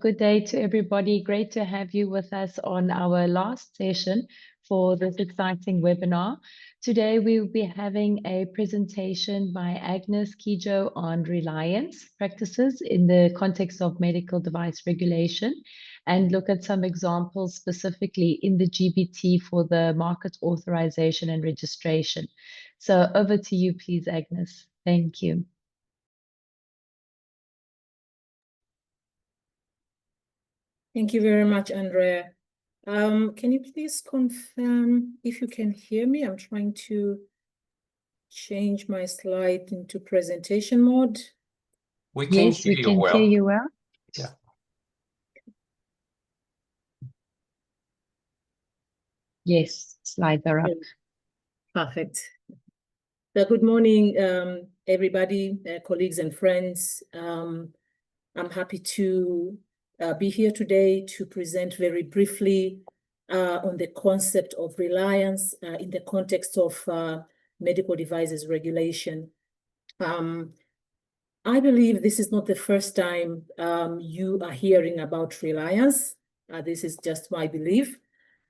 Good day to everybody. Great to have you with us on our last session for this exciting webinar. Today, we will be having a presentation by Agnes Kijo on reliance practices in the context of medical device regulation and look at some examples specifically in the GBT for the market authorization and registration. So over to you, please, Agnes. Thank you. Thank you very much, Andrea. Can you please confirm if you can hear me? I'm trying to change my slide into presentation mode. We can Yes, hear we you can well. hear you well. Yeah. Yes, slides are up. Perfect. So good morning, everybody, colleagues and friends. I'm happy to be here today to present very briefly on the concept of reliance in the context of medical devices regulation. I believe this is not the first time you are hearing about reliance. This is just my belief.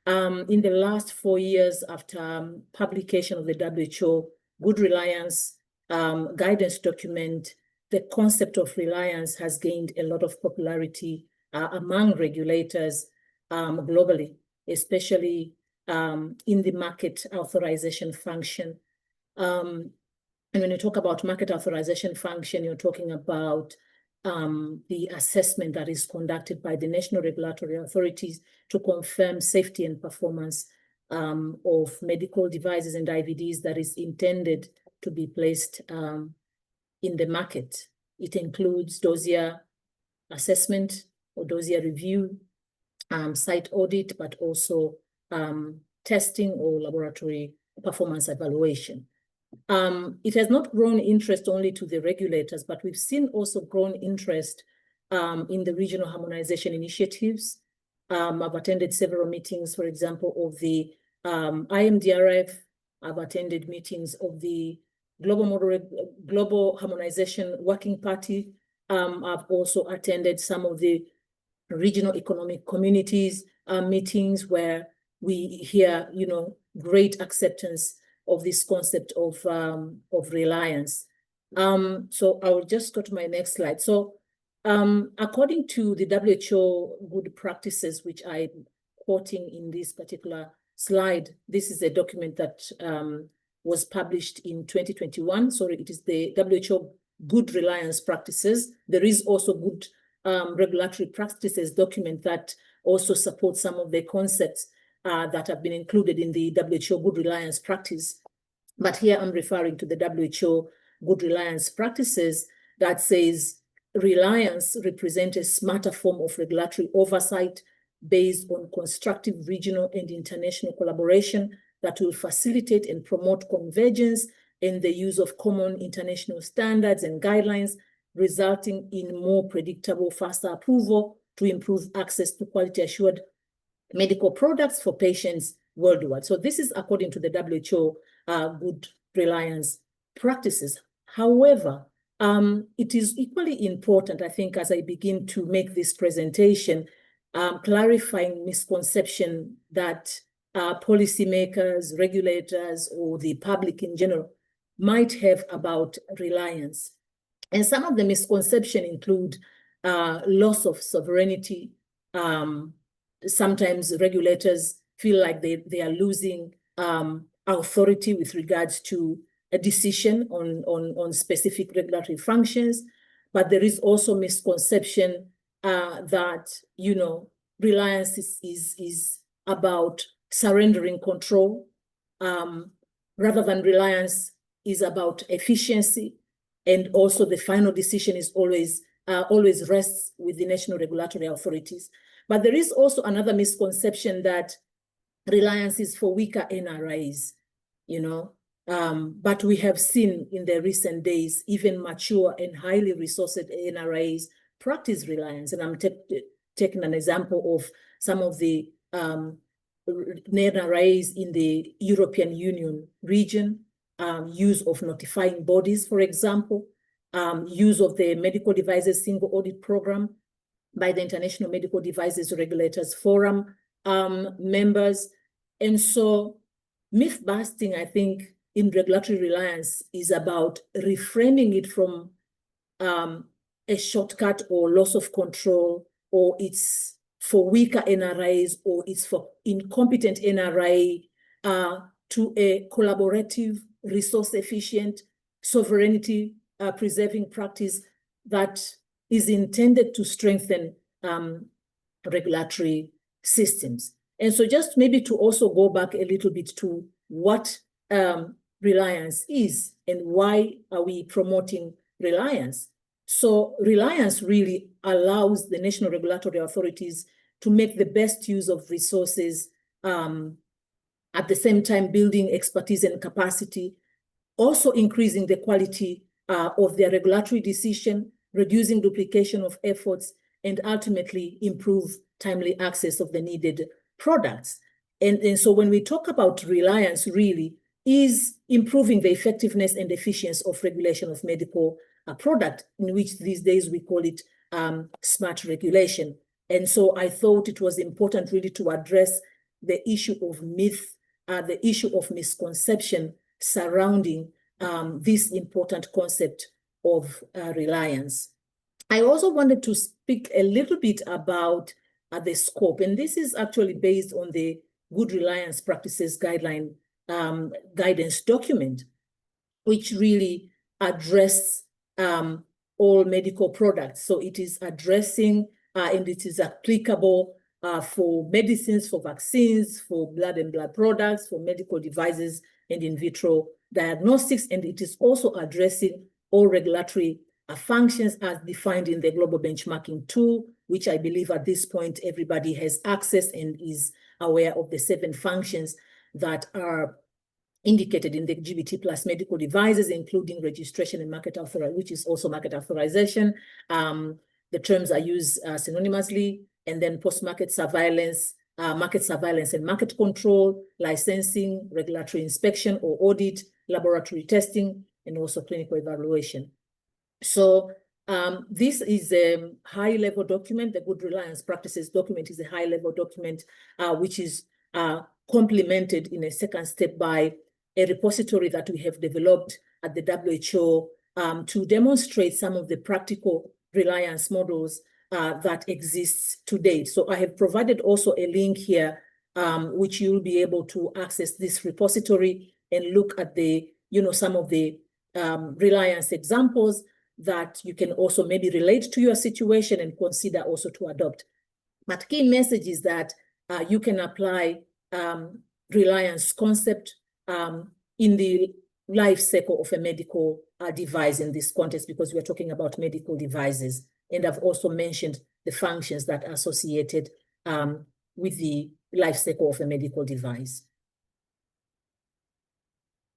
In the last 4 years after publication of the WHO Good Reliance guidance document, the concept of reliance has gained a lot of popularity among regulators globally, especially in the market authorization function. And when you talk about market authorization function, you're talking about the assessment that is conducted by the national regulatory authorities to confirm safety and performance of medical devices and IVDs that is intended to be placed in the market. It includes dossier assessment or dossier review, site audit, but also testing or laboratory performance evaluation. It has not grown interest only to the regulators, but we've seen also grown interest in the regional harmonization initiatives. I've attended several meetings, for example, of the IMDRF. I've attended meetings of the Global Harmonization Working Party. I've also attended some of the regional economic communities meetings where we hear, great acceptance of this concept of reliance. So I will just go to my next slide. So according to the WHO good practices, which I'm quoting in this particular slide, this is a document that was published in 2021. Sorry, it is the WHO Good Reliance Practices. There is also good regulatory practices document that also supports some of the concepts that have been included in the WHO Good Reliance Practice. But here I'm referring to the WHO Good Reliance Practices that says reliance represents a smarter form of regulatory oversight based on constructive regional and international collaboration that will facilitate and promote convergence and the use of common international standards and guidelines, resulting in more predictable, faster approval to improve access to quality assured medical products for patients worldwide. So this is according to the WHO Good Reliance Practices. However, it is equally important, I think, as I begin to make this presentation, clarifying misconception that policymakers, regulators, or the public in general might have about reliance. And some of the misconceptions include loss of sovereignty. Sometimes regulators feel like they are losing authority with regards to a decision on specific regulatory functions. But there is also misconception that, reliance is about surrendering control, rather than reliance is about efficiency. And also the final decision is always rests with the national regulatory authorities. But there is also another misconception that reliance is for weaker NRIs, but we have seen in the recent days, even mature and highly resourced NRIs practice reliance. And I'm taking an example of some of the NRIs in the European Union region, use of notifying bodies, for example, use of the medical devices single audit program, by the International Medical Devices Regulators Forum members. And so myth busting, I think, in regulatory reliance is about reframing it from a shortcut or loss of control, or it's for weaker NRIs, or it's for incompetent NRI, to a collaborative, resource-efficient, sovereignty preserving practice that is intended to strengthen regulatory systems. And so just maybe to also go back a little bit to what reliance is and why are we promoting reliance. So reliance really allows the national regulatory authorities to make the best use of resources, at the same time building expertise and capacity, also increasing the quality of their regulatory decision, reducing duplication of efforts, and ultimately improve timely access of the needed products. And so when we talk about reliance, really is improving the effectiveness and efficiency of regulation of medical product, in which these days we call it smart regulation. And so I thought it was important really to address the issue of myth, the issue of misconception surrounding this important concept of reliance. I also wanted to speak a little bit about the scope, and this is actually based on the Good Reliance Practices Guideline guidance document, which really address all medical products. So it is addressing and it is applicable for medicines, for vaccines, for blood and blood products, for medical devices, and in vitro diagnostics. And it is also addressing all regulatory functions as defined in the global benchmarking tool, which I believe at this point everybody has access and is aware of the 7 functions that are indicated in the GBT plus medical devices, including registration and market authorization, which is also market authorization. The terms are used synonymously, and then post-market surveillance, market surveillance and market control, licensing, regulatory inspection or audit, laboratory testing, and also clinical evaluation. So this is a high-level document. The Good Reliance Practices document is a high-level document, which is complemented in a second step by a repository that we have developed at the WHO to demonstrate some of the practical reliance models that exists to date. So I have provided also a link here, which you'll be able to access this repository and look at the, some of the reliance examples that you can also maybe relate to your situation and consider also to adopt. But key message is that you can apply reliance concept in the life cycle of a medical device in this context, because we're talking about medical devices. And I've also mentioned the functions that are associated with the life cycle of a medical device.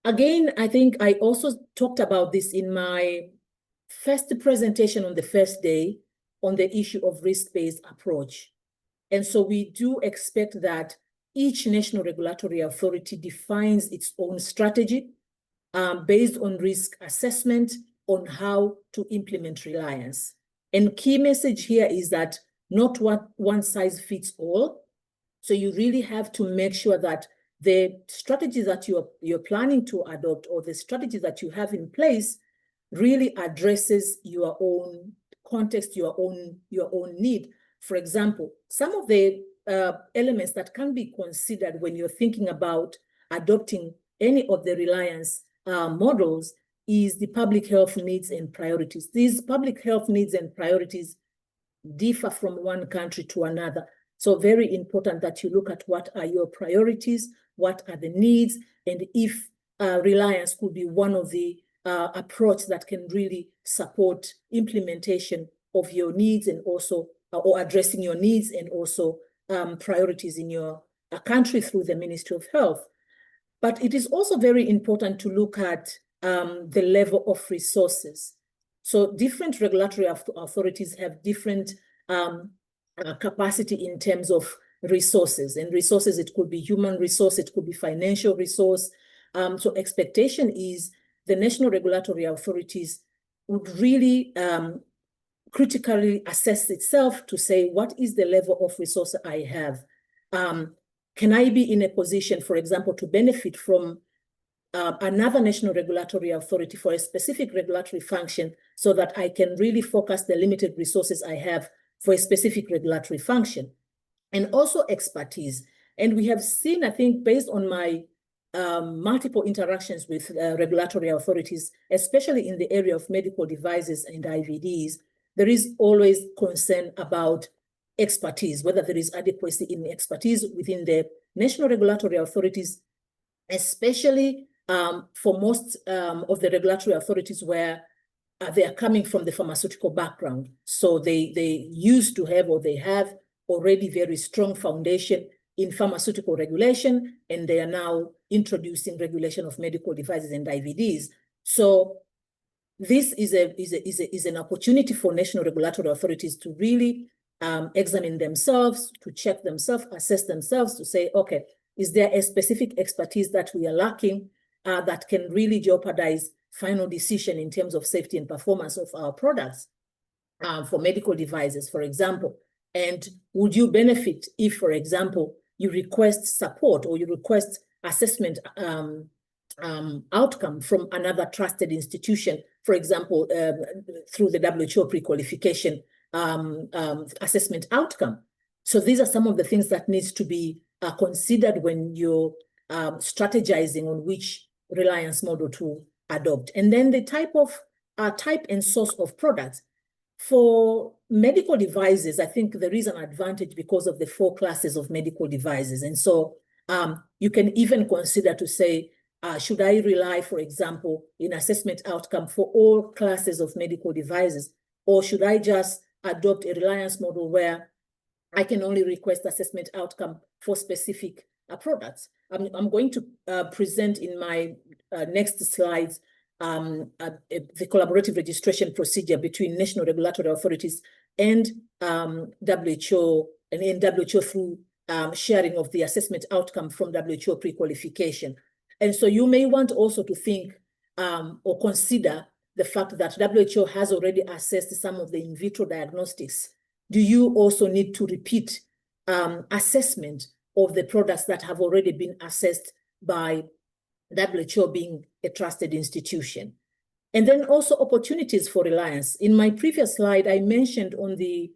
Again, I think I also talked about this in my first presentation on the first day on the issue of risk-based approach. And so we do expect that each national regulatory authority defines its own strategy based on risk assessment on how to implement reliance. And key message here is that not one size fits all. So you really have to make sure that the strategy that you're planning to adopt, or the strategy that you have in place, really addresses your own context, your own need. For example, some of the elements that can be considered when you're thinking about adopting any of the reliance models is the public health needs and priorities. These public health needs and priorities differ from one country to another. So very important that you look at what are your priorities, what are the needs, and if reliance could be one of the approach that can really support implementation of your needs, and also or addressing your needs and also priorities in your country through the Ministry of Health. But it is also very important to look at the level of resources. So different regulatory authorities have different capacity in terms of resources. And resources, it could be human resource, it could be financial resource. So expectation is the national regulatory authorities would really critically assess itself to say, what is the level of resource I have? Can I be in a position, for example, to benefit from another national regulatory authority for a specific regulatory function so that I can really focus the limited resources I have for a specific regulatory function? And also expertise. And we have seen, I think, based on my multiple interactions with regulatory authorities, especially in the area of medical devices and IVDs, there is always concern about expertise, whether there is adequacy in expertise within the national regulatory authorities, especially for most of the regulatory authorities where they are coming from the pharmaceutical background. So they used to have, or they have already very strong foundation in pharmaceutical regulation, and they are now introducing regulation of medical devices and IVDs. So this is an opportunity for national regulatory authorities to really examine themselves, to check themselves, assess themselves, to say, okay, is there a specific expertise that we are lacking that can really jeopardize final decision in terms of safety and performance of our products for medical devices, for example? And would you benefit if, for example, you request support or you request assessment outcome from another trusted institution, for example, through the WHO pre-qualification assessment outcome? So these are some of the things that needs to be considered when you're strategizing on which reliance model to adopt. And then the type and source of products. For medical devices, I think there is an advantage because of the 4 classes of medical devices. And so you can even consider to say, should I rely, for example, in assessment outcome for all classes of medical devices, or should I just adopt a reliance model where I can only request assessment outcome for specific products? I'm going to present in my next slides the collaborative registration procedure between national regulatory authorities and WHO, and in WHO through sharing of the assessment outcome from WHO pre-qualification. And so you may want also to think or consider the fact that WHO has already assessed some of the in vitro diagnostics. Do you also need to repeat assessment of the products that have already been assessed by WHO being a trusted institution? And then also opportunities for reliance. In my previous slide, I mentioned on the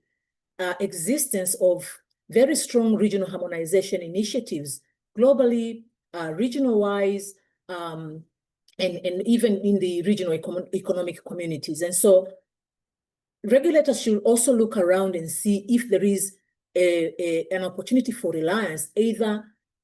existence of very strong regional harmonization initiatives globally, regional-wise, and even in the regional economic communities. And so regulators should also look around and see if there is an opportunity for reliance, either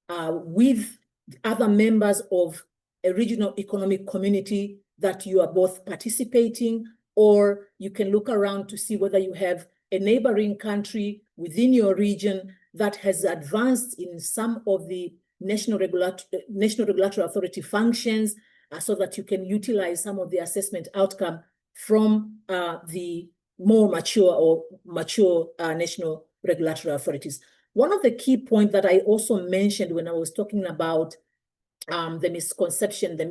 with other members of a regional economic community that you are both participating, or you can look around to see whether you have a neighboring country within your region that has advanced in some of the national regulatory authority functions, so that you can utilize some of the assessment outcome from the more mature national regulatory authorities. One of the key points that I also mentioned when I was talking about the misconception, the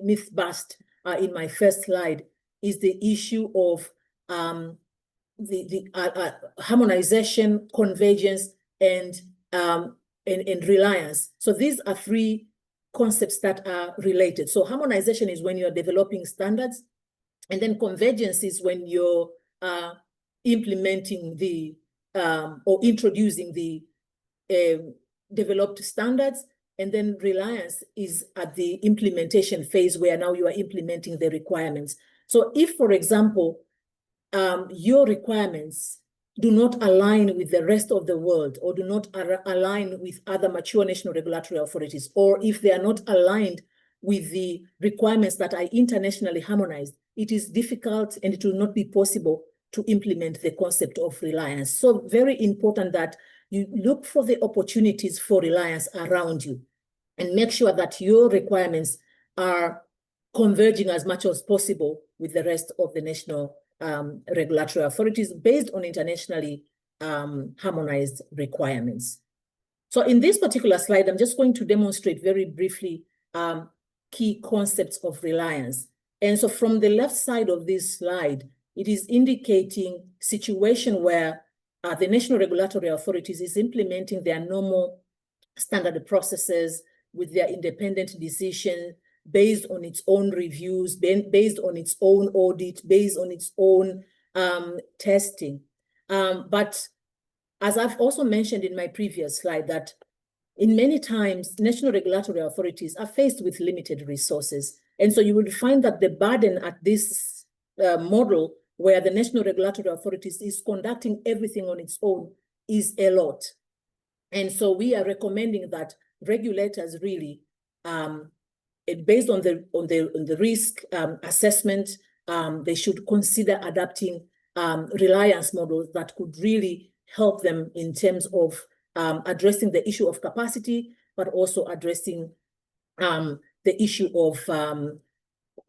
myth bust in my first slide, is the issue of the harmonization, convergence, and reliance. So these are 3 concepts that are related. So harmonization is when you're developing standards, and then convergence is when you're implementing the or introducing the developed standards, and then reliance is at the implementation phase where now you are implementing the requirements. So if, for example, your requirements do not align with the rest of the world, or do not align with other mature national regulatory authorities, or if they are not aligned with the requirements that are internationally harmonized, it is difficult and it will not be possible to implement the concept of reliance. So very important that you look for the opportunities for reliance around you and make sure that your requirements are converging as much as possible with the rest of the national regulatory authorities based on internationally harmonized requirements. So in this particular slide, I'm just going to demonstrate very briefly key concepts of reliance. And so from the left side of this slide, it is indicating situation where the national regulatory authorities is implementing their normal standard processes with their independent decision based on its own reviews, based on its own audit, based on its own testing. But as I've also mentioned in my previous slide, that in many times, national regulatory authorities are faced with limited resources. And so you will find that the burden at this model where the national regulatory authorities is conducting everything on its own is a lot. And so we are recommending that regulators really, based on the risk assessment, they should consider adapting reliance models that could really help them in terms of addressing the issue of capacity, but also addressing the issue of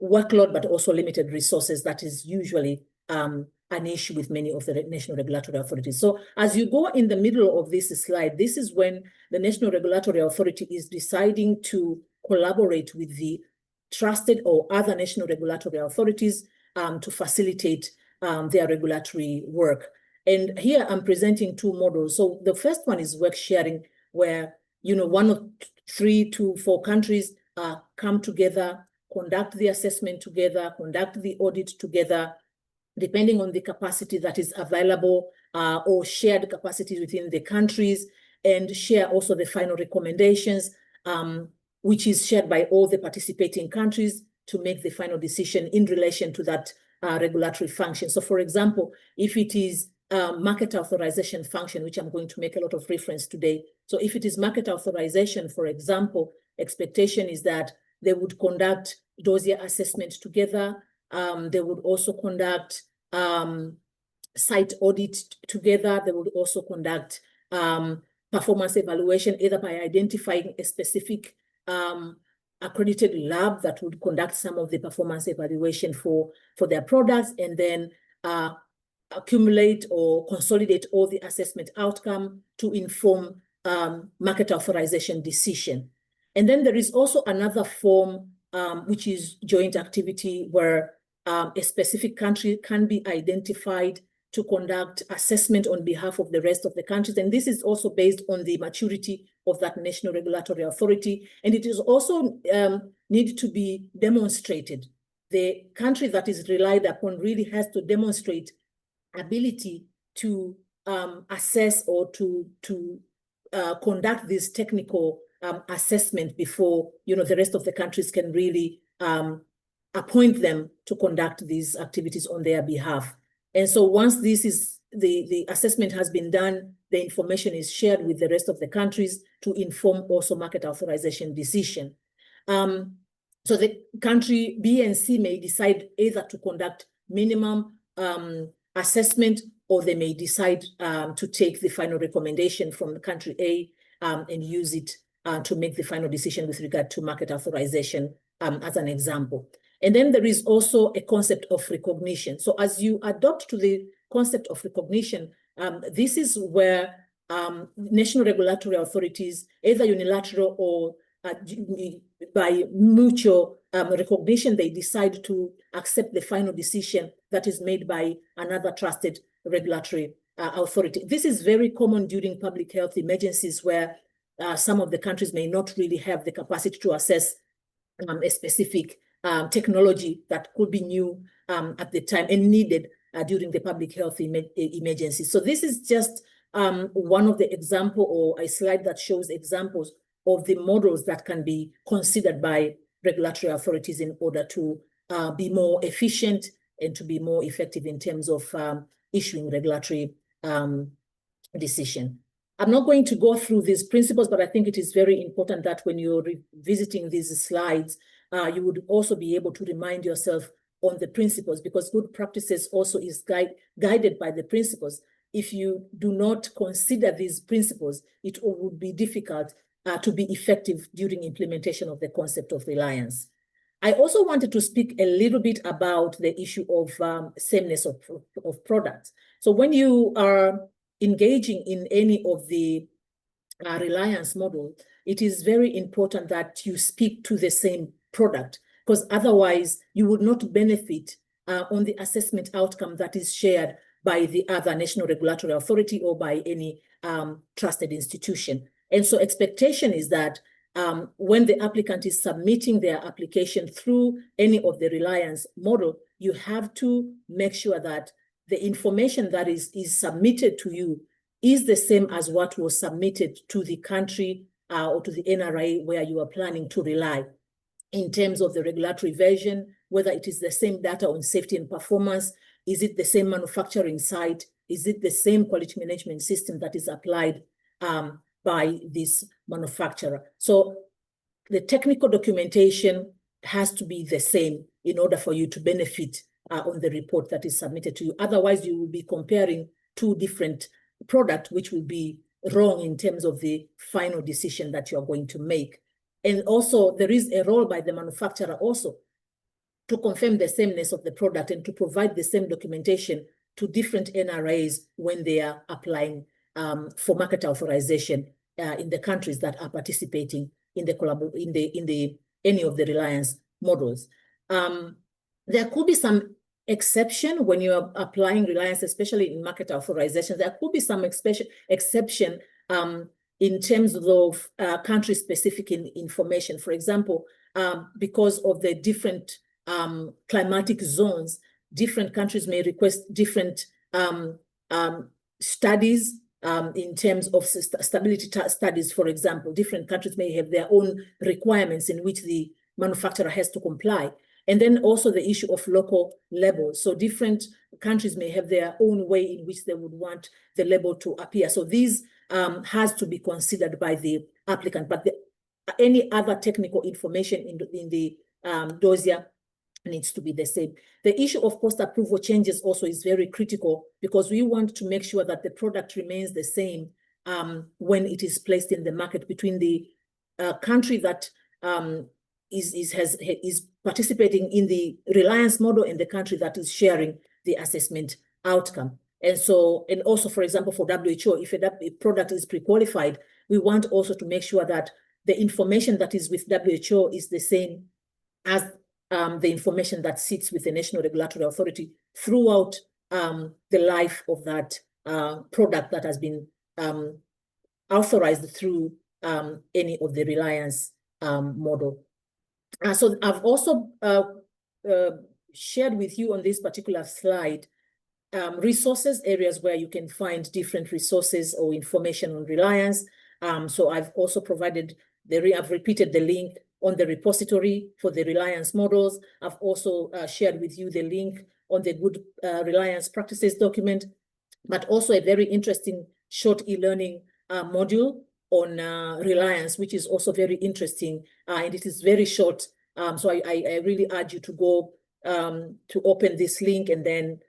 workload, but also limited resources. That is usually an issue with many of the national regulatory authorities. So as you go in the middle of this slide, this is when the national regulatory authority is deciding to collaborate with the trusted or other national regulatory authorities to facilitate their regulatory work. And here I'm presenting two models. So the first one is work sharing, where, you know, 1 of 3 to 4 countries come together, conduct the assessment together, conduct the audit together, depending on the capacity that is available or shared capacity within the countries, and share also the final recommendations, which is shared by all the participating countries to make the final decision in relation to that regulatory function. So for example, if it is market authorization function, which I'm going to make a lot of reference today. So if it is market authorization, for example, expectation is that they would conduct dossier assessment together. They would also conduct site audit together. They would also conduct performance evaluation, either by identifying a specific accredited lab that would conduct some of the performance evaluation for their products, and then accumulate or consolidate all the assessment outcome to inform market authorization decision. And then there is also another form, which is joint activity, where a specific country can be identified to conduct assessment on behalf of the rest of the countries. And this is also based on the maturity of that national regulatory authority. And it is also need to be demonstrated. The country that is relied upon really has to demonstrate ability to assess or to conduct this technical assessment before, you know, the rest of the countries can really appoint them to conduct these activities on their behalf. And so once this is the assessment has been done, the information is shared with the rest of the countries to inform also market authorization decision. So the country B and C may decide either to conduct minimum assessment, or they may decide to take the final recommendation from the country A and use it to make the final decision with regard to market authorization, as an example. And then there is also a concept of recognition. So as you adopt to the concept of recognition, this is where national regulatory authorities, either unilateral or by mutual recognition, they decide to accept the final decision that is made by another trusted regulatory authority. This is very common during public health emergencies, where some of the countries may not really have the capacity to assess a specific technology that could be new at the time and needed during the public health emergency. So this is just one of the example, or a slide that shows examples of the models that can be considered by regulatory authorities in order to be more efficient and to be more effective in terms of issuing regulatory decision. I'm not going to go through these principles, but I think it is very important that when you're revisiting these slides, you would also be able to remind yourself on the principles, because good practices also is guided by the principles. If you do not consider these principles, it would be difficult to be effective during implementation of the concept of reliance. I also wanted to speak a little bit about the issue of sameness of products. So when you are engaging in any of the reliance model, it is very important that you speak to the same product, because otherwise you would not benefit on the assessment outcome that is shared by the other national regulatory authority or by any trusted institution. And so expectation is that when the applicant is submitting their application through any of the reliance model, you have to make sure that the information that is submitted to you is the same as what was submitted to the country or to the NRA where you are planning to rely, in terms of the regulatory version, whether it is the same data on safety and performance, is it the same manufacturing site, is it the same quality management system that is applied by this manufacturer. So the technical documentation has to be the same in order for you to benefit on the report that is submitted to you. Otherwise, you will be comparing two different products, which will be wrong in terms of the final decision that you're going to make. And also, there is a role by the manufacturer also to confirm the sameness of the product and to provide the same documentation to different NRAs when they are applying for market authorization in the countries that are participating in the any of the reliance models. There could be some exception when you are applying reliance, especially in market authorization. There could be some exception in terms of country-specific information. For example, because of the different climatic zones, different countries may request different studies in terms of stability studies. For example, different countries may have their own requirements in which the manufacturer has to comply. And then also the issue of local labels. So different countries may have their own way in which they would want the label to appear. So these has to be considered by the applicant, but any other technical information in the dossier needs to be the same. The issue of post-approval changes also is very critical because we want to make sure that the product remains the same when it is placed in the market between the country that is participating in the reliance model and the country that is sharing the assessment outcome. And so, and also, for example, for WHO, if a product is pre-qualified, we want also to make sure that the information that is with WHO is the same as the information that sits with the National Regulatory Authority throughout the life of that product that has been authorized through any of the reliance model. So I've also shared with you on this particular slide resources, areas where you can find different resources or information on reliance. So I've also provided I've repeated the link on the repository for the reliance models. I've also shared with you the link on the good reliance practices document, but also a very interesting short e-learning module on reliance, which is also very interesting, and it is very short. So I really urge you to go to open this link and then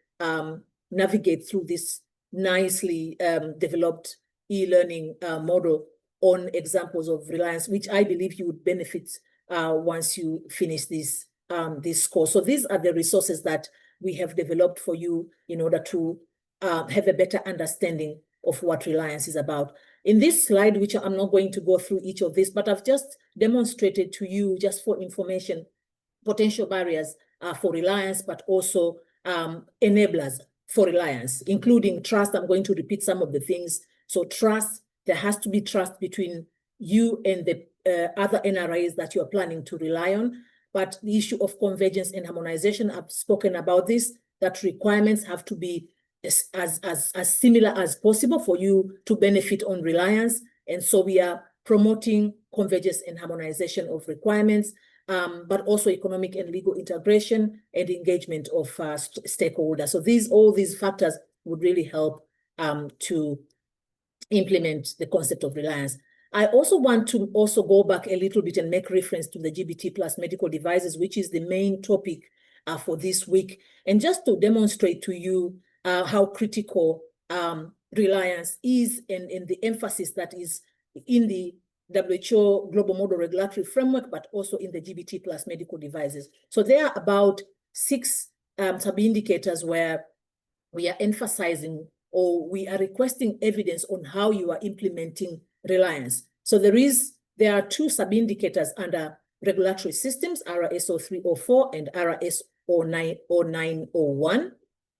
navigate through this nicely developed e-learning model on examples of reliance, which I believe you would benefit once you finish this course. So these are the resources that we have developed for you in order to have a better understanding of what reliance is about. In this slide, which I'm not going to go through each of this, but I've just demonstrated to you, just for information, potential barriers for reliance, but also enablers for reliance, including trust. I'm going to repeat some of the things. So trust, there has to be trust between you and the other NRAs that you're planning to rely on. But the issue of convergence and harmonization, I've spoken about this, that requirements have to be as similar as possible for you to benefit on reliance. And so we are promoting convergence and harmonization of requirements, but also economic and legal integration and engagement of stakeholders. So all these factors would really help to implement the concept of reliance. I also want to also go back a little bit and make reference to the GBT plus medical devices, which is the main topic for this week. And just to demonstrate to you how critical reliance is and the emphasis that is in the WHO Global Model Regulatory Framework, but also in the GBT plus medical devices. So there are about 6 sub-indicators where we are emphasizing or we are requesting evidence on how you are implementing reliance. So there are 2 sub-indicators under regulatory systems, RSO 304 and RS 901.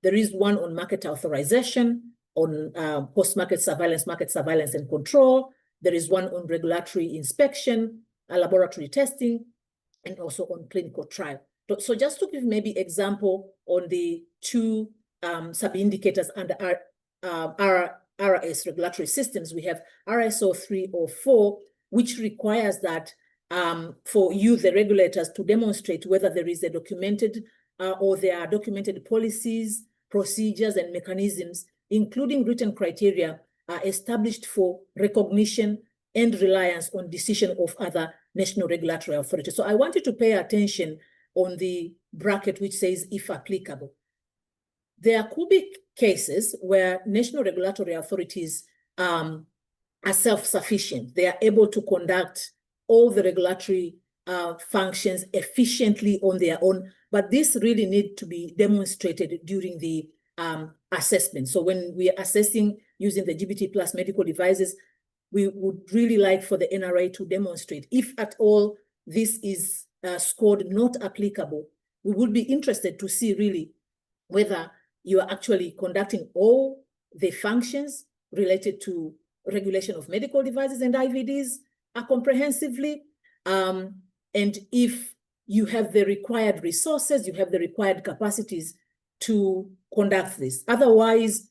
There is one on market authorization, on post-market surveillance and control. There is one on regulatory inspection, laboratory testing, and also on clinical trial. So just to give maybe example on the two sub-indicators under our RS regulatory systems, we have RSO 304, which requires that for you, the regulators, to demonstrate whether there is a documented or there are documented policies, procedures, and mechanisms, including written criteria, established for recognition and reliance on decision of other national regulatory authorities. So I want you to pay attention on the bracket which says, if applicable. There could be cases where national regulatory authorities are self-sufficient. They are able to conduct all the regulatory functions efficiently on their own, but this really needs to be demonstrated during the assessment. So when we are assessing using the GBT plus medical devices, we would really like for the NRA to demonstrate, if at all this is scored not applicable, we would be interested to see really whether you are actually conducting all the functions related to regulation of medical devices and IVDs comprehensively, and if you have the required resources, you have the required capacities to conduct this. Otherwise,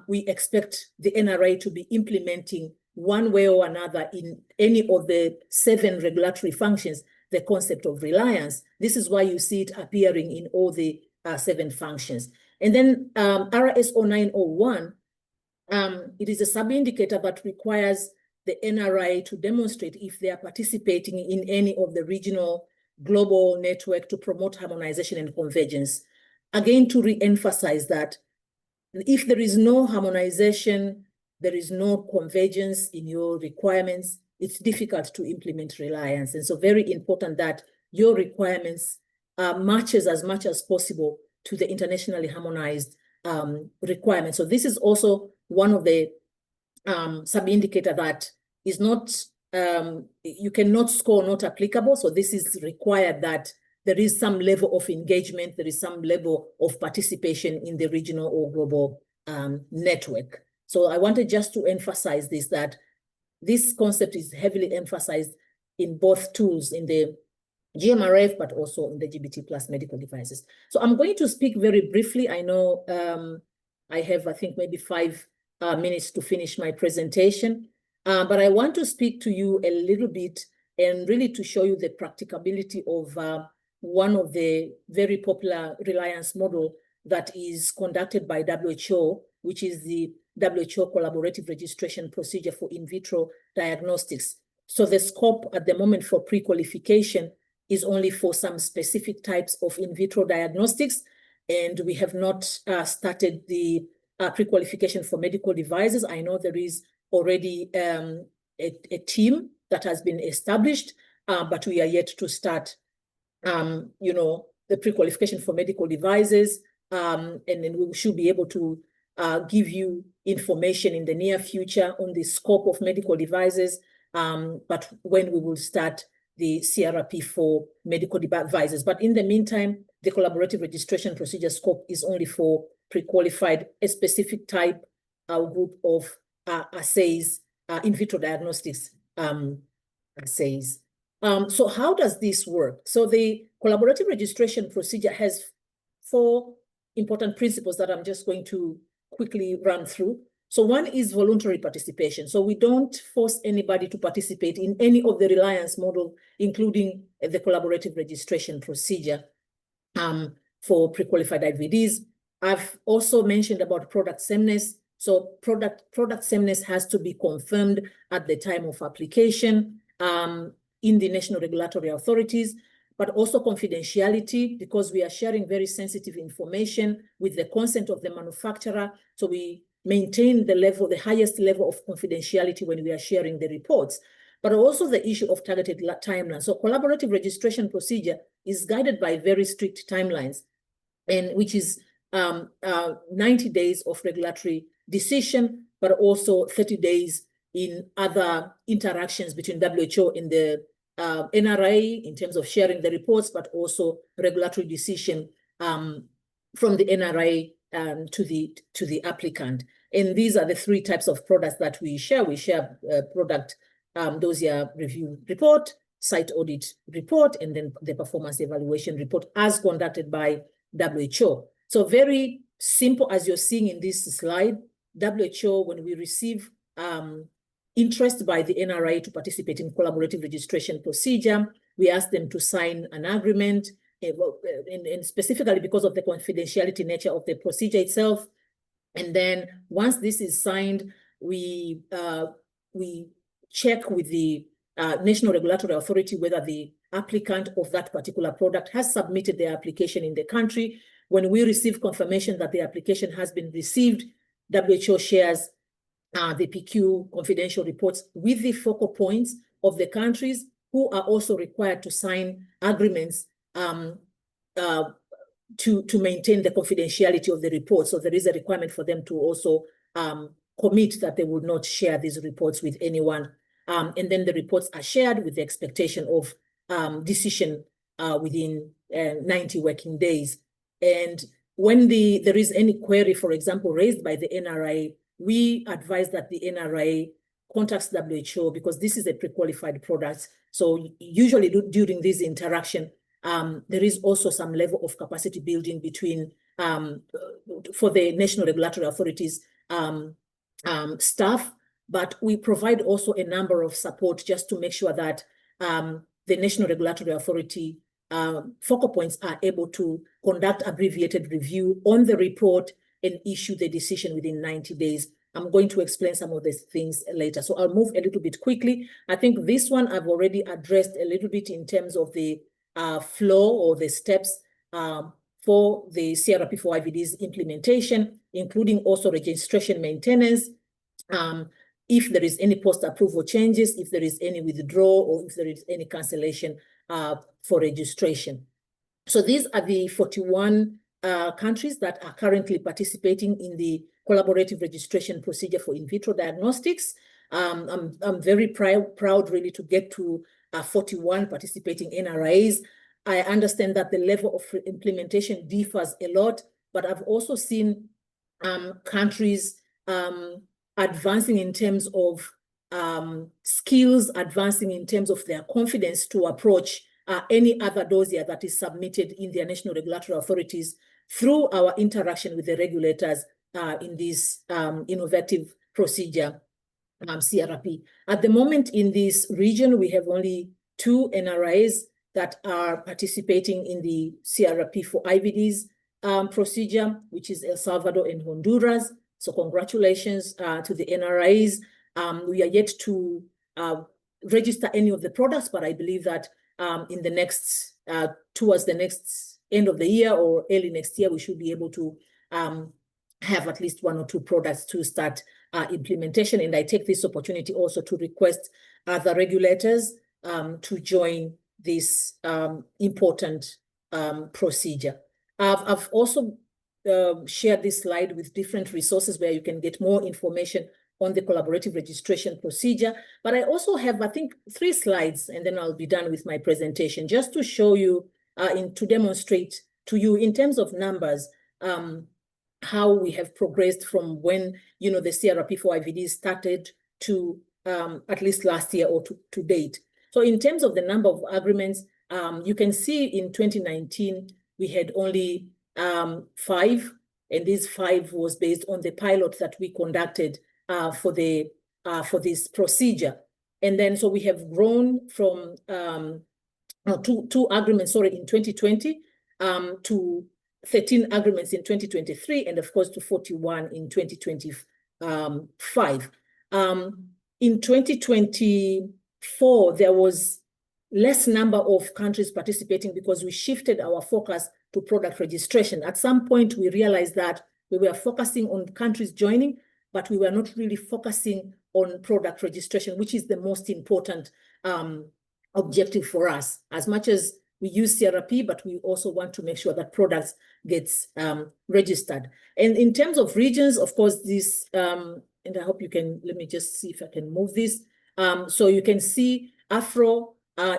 we expect the NRA to be implementing one way or another in any of the 7 regulatory functions, the concept of reliance. This is why you see it appearing in all the 7 functions. And then RSO 901, it is a sub-indicator that requires the NRA to demonstrate if they are participating in any of the regional global network to promote harmonization and convergence. Again, to re-emphasize that if there is no harmonization, there is no convergence in your requirements, it's difficult to implement reliance. And so very important that your requirements matches as much as possible to the internationally harmonized requirements. So this is also one of the sub-indicator that is not, you cannot score not applicable. So this is required that there is some level of engagement, there is some level of participation in the regional or global network. So I wanted just to emphasize this, that this concept is heavily emphasized in both tools, in the GMRF, but also in the GBT plus medical devices. So I'm going to speak very briefly. I know I have, I think, maybe 5 minutes to finish my presentation, but I want to speak to you a little bit and really to show you the practicability of one of the very popular reliance model that is conducted by WHO, which is the WHO Collaborative Registration Procedure for in vitro diagnostics. So the scope at the moment for pre-qualification is only for some specific types of in vitro diagnostics, and we have not started the pre-qualification for medical devices. I know there is already a team that has been established, but we are yet to start, the pre-qualification for medical devices, and then we should be able to give you information in the near future on the scope of medical devices, but when we will start the CRP for medical devices. But in the meantime, the collaborative registration procedure scope is only for pre-qualified, a specific type group of assays, in vitro diagnostics assays. So how does this work? So the collaborative registration procedure has 4 important principles that I'm just going to quickly run through. So one is voluntary participation. So we don't force anybody to participate in any of the reliance model, including the collaborative registration procedure for pre-qualified IVDs. I've also mentioned about product sameness. So product sameness has to be confirmed at the time of application in the national regulatory authorities, but also confidentiality, because we are sharing very sensitive information with the consent of the manufacturer. So we maintain the highest level of confidentiality when we are sharing the reports, but also the issue of targeted timelines. So collaborative registration procedure is guided by very strict timelines, and which is 90 days of regulatory decision, but also 30 days in other interactions between WHO and the NRA in terms of sharing the reports, but also regulatory decision from the NRI to the applicant. And these are the three types of products that we share. We share product dossier review report, site audit report, and then the performance evaluation report as conducted by WHO. So very simple, as you're seeing in this slide. WHO, when we receive interest by the NRI to participate in collaborative registration procedure, we ask them to sign an agreement, and specifically because of the confidentiality nature of the procedure itself. And then once this is signed, we check with the National Regulatory Authority whether the applicant of that particular product has submitted their application in the country. When we receive confirmation that the application has been received, WHO shares the PQ confidential reports with the focal points of the countries, who are also required to sign agreements to maintain the confidentiality of the report. So there is a requirement for them to also commit that they will not share these reports with anyone. And then the reports are shared with the expectation of decision within 90 working days. And when there is any query, for example, raised by the NRI, we advise that the NRI contacts WHO, because this is a pre-qualified product. So usually during this interaction, there is also some level of capacity building between for the National Regulatory Authorities staff, but we provide also a number of support just to make sure that the National Regulatory Authority focal points are able to conduct abbreviated review on the report and issue the decision within 90 days. I'm going to explain some of these things later. So I'll move a little bit quickly. I think this one I've already addressed a little bit in terms of the flow or the steps for the CRP for IVD's implementation, including also registration maintenance, if there is any post-approval changes, if there is any withdrawal, or if there is any cancellation for registration. So these are the 41 countries that are currently participating in the collaborative registration procedure for in vitro diagnostics. I'm very proud really to get to 41 participating NRIs. I understand that the level of implementation differs a lot, but I've also seen countries advancing in terms of skills, advancing in terms of their confidence to approach any other dossier that is submitted in their national regulatory authorities through our interaction with the regulators in this innovative procedure, CRP. At the moment in this region, we have only 2 NRIs that are participating in the CRP for IVDs procedure, which is El Salvador and Honduras. So congratulations to the NRIs. We are yet to register any of the products, but I believe that in the next, towards the next end of the year or early next year, we should be able to have at least 1 or 2 products to start implementation. And I take this opportunity also to request other regulators to join this important procedure. I've also shared this slide with different resources where you can get more information on the collaborative registration procedure. But I also have, I think, 3 slides, and then I'll be done with my presentation, just to show you, to demonstrate to you in terms of numbers, how we have progressed from when, the CRP for IVD started to at least last year or to date. So in terms of the number of agreements, you can see in 2019, we had only 5, and these 5 was based on the pilot that we conducted for this procedure. And then, so we have grown from 2 agreements, in 2020 to 13 agreements in 2023, and of course to 41 in 2025. In 2024, there was less number of countries participating because we shifted our focus to product registration. At some point, we realized that we were focusing on countries joining, but we were not really focusing on product registration, which is the most important objective for us. As much as we use CRP, but we also want to make sure that products gets registered. And in terms of regions, of course, this, and I hope you can, let me just see if I can move this. So you can see Afro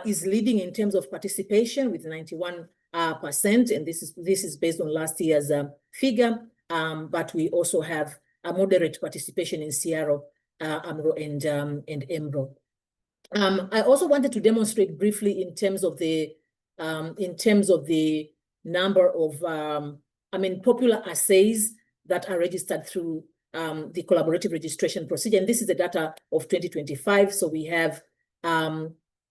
is leading in terms of participation with 91 and this is based on last year's figure. But we also have a moderate participation in CRO, AMRO, and EMRO. I also wanted to demonstrate briefly in terms of the number of popular assays that are registered through the collaborative registration procedure. And this is the data of 2025. So we have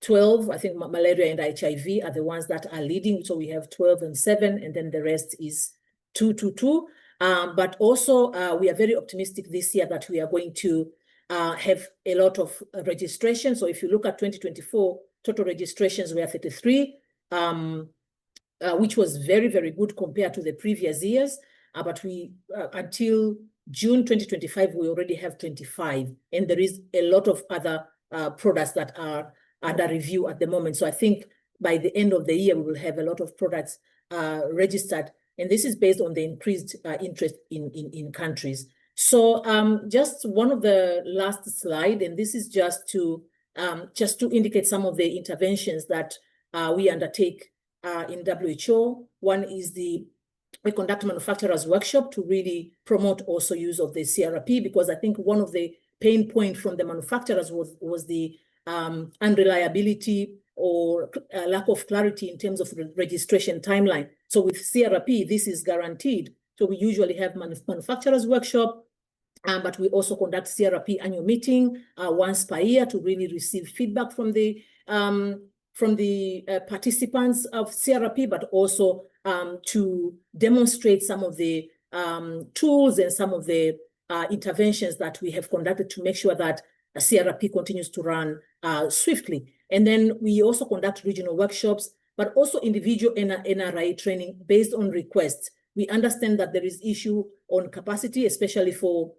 12, I think malaria and HIV are the ones that are leading. So we have 12 and 7, and then the rest is 2, 2, 2. But also we are very optimistic this year that we are going to have a lot of registration. So if you look at 2024, total registrations were 33, which was very, very good compared to the previous years. But we, until June 2025, we already have 25. And there is a lot of other products that are under review at the moment. So I think by the end of the year, we will have a lot of products registered. And this is based on the increased interest in countries. So just one of the last slide, and this is just to indicate some of the interventions that we undertake in WHO. One is we conduct manufacturers workshop to really promote also use of the CRP, because I think one of the pain points from the manufacturers was the unreliability or lack of clarity in terms of registration timeline. So with CRP, this is guaranteed. So we usually have manufacturers workshop, but we also conduct CRP annual meeting once per year to really receive feedback from the participants of CRP, but also to demonstrate some of the tools and some of the interventions that we have conducted to make sure that CRP continues to run swiftly. And then we also conduct regional workshops, but also individual NRI training based on requests. We understand that there is issue on capacity, especially for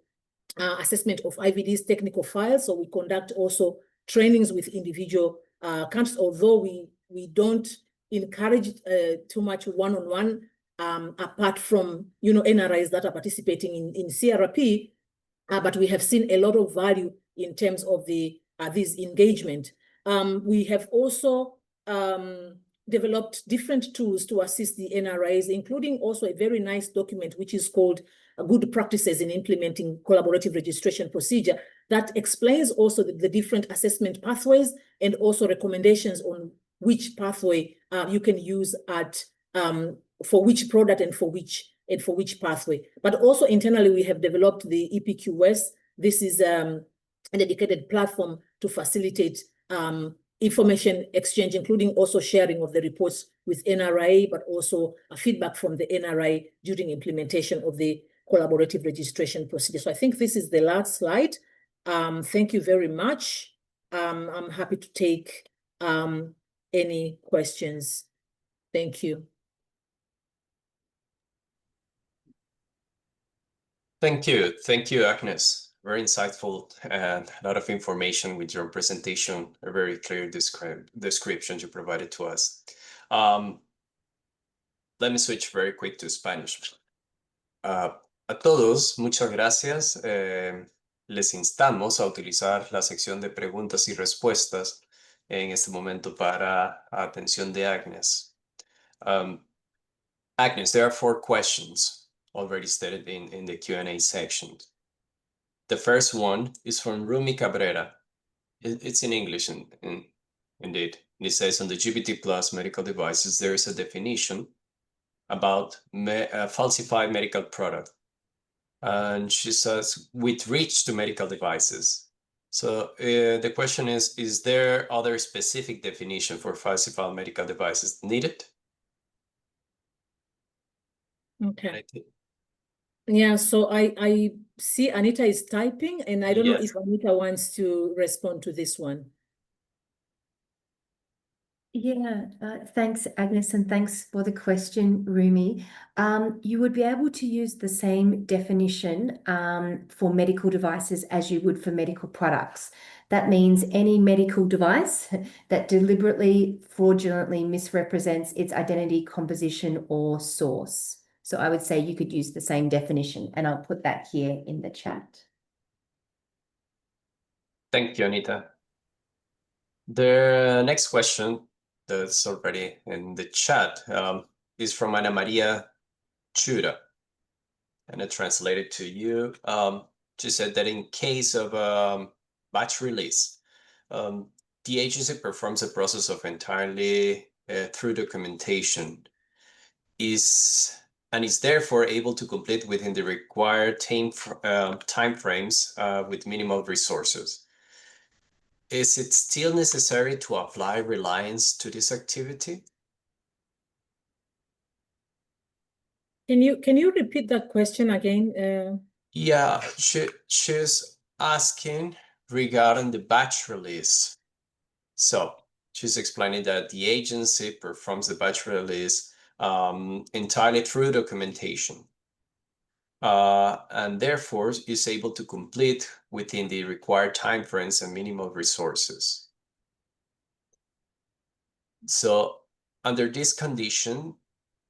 assessment of IVD's technical files. So we conduct also trainings with individual countries, although we don't encourage too much one-on-one apart from NRIs that are participating in CRP, but we have seen a lot of value in terms of this engagement. We have also developed different tools to assist the NRIs, including also a very nice document which is called Good Practices in Implementing Collaborative Registration Procedure, that explains also the different assessment pathways and also recommendations on which pathway you can use for which product and for which pathway. But also internally, we have developed the EPQS. This is a dedicated platform to facilitate information exchange, including also sharing of the reports with NRI, but also feedback from the NRI during implementation of the collaborative registration procedure. So I think this is the last slide. Thank you very much. I'm happy to take any questions. Thank you. Thank you, Agnes. Very insightful and a lot of information with your presentation, a very clear description you provided to us. Let me switch very quick to Spanish. A todos, muchas gracias. Les instamos a utilizar la sección de preguntas y respuestas en este momento para atención de Agnes. Agnes, there are 4 questions already stated in the Q&A section. The first one is from Rumi Cabrera. It's in English, indeed. It says, on the GBT Plus medical devices, there is a definition about falsified medical product. And she says, with reach to medical devices. So the question is there other specific definition for falsified medical devices needed? Okay. Yeah, so I see Anita is typing, and I don't know if Anita wants to respond to this one. Yeah, thanks, Agnes, and thanks for the question, Rumi. You would be able to use the same definition for medical devices as you would for medical products. That means any medical device that deliberately, fraudulently misrepresents its identity, composition, or source. So I would say you could use the same definition, and I'll put that here in the chat. Thank you, Anita. The next question that's already in the chat is from Ana Maria Chura, and I translate it to you. She said that in case of batch release, the agency performs a process of entirely through documentation, is therefore able to complete within the required time frames with minimal resources. Is it still necessary to apply reliance to this activity? Can you repeat that question again? Yeah, she's asking regarding the batch release. So she's explaining that the agency performs the batch release entirely through documentation, and therefore is able to complete within the required timeframes and minimal resources. So under this condition,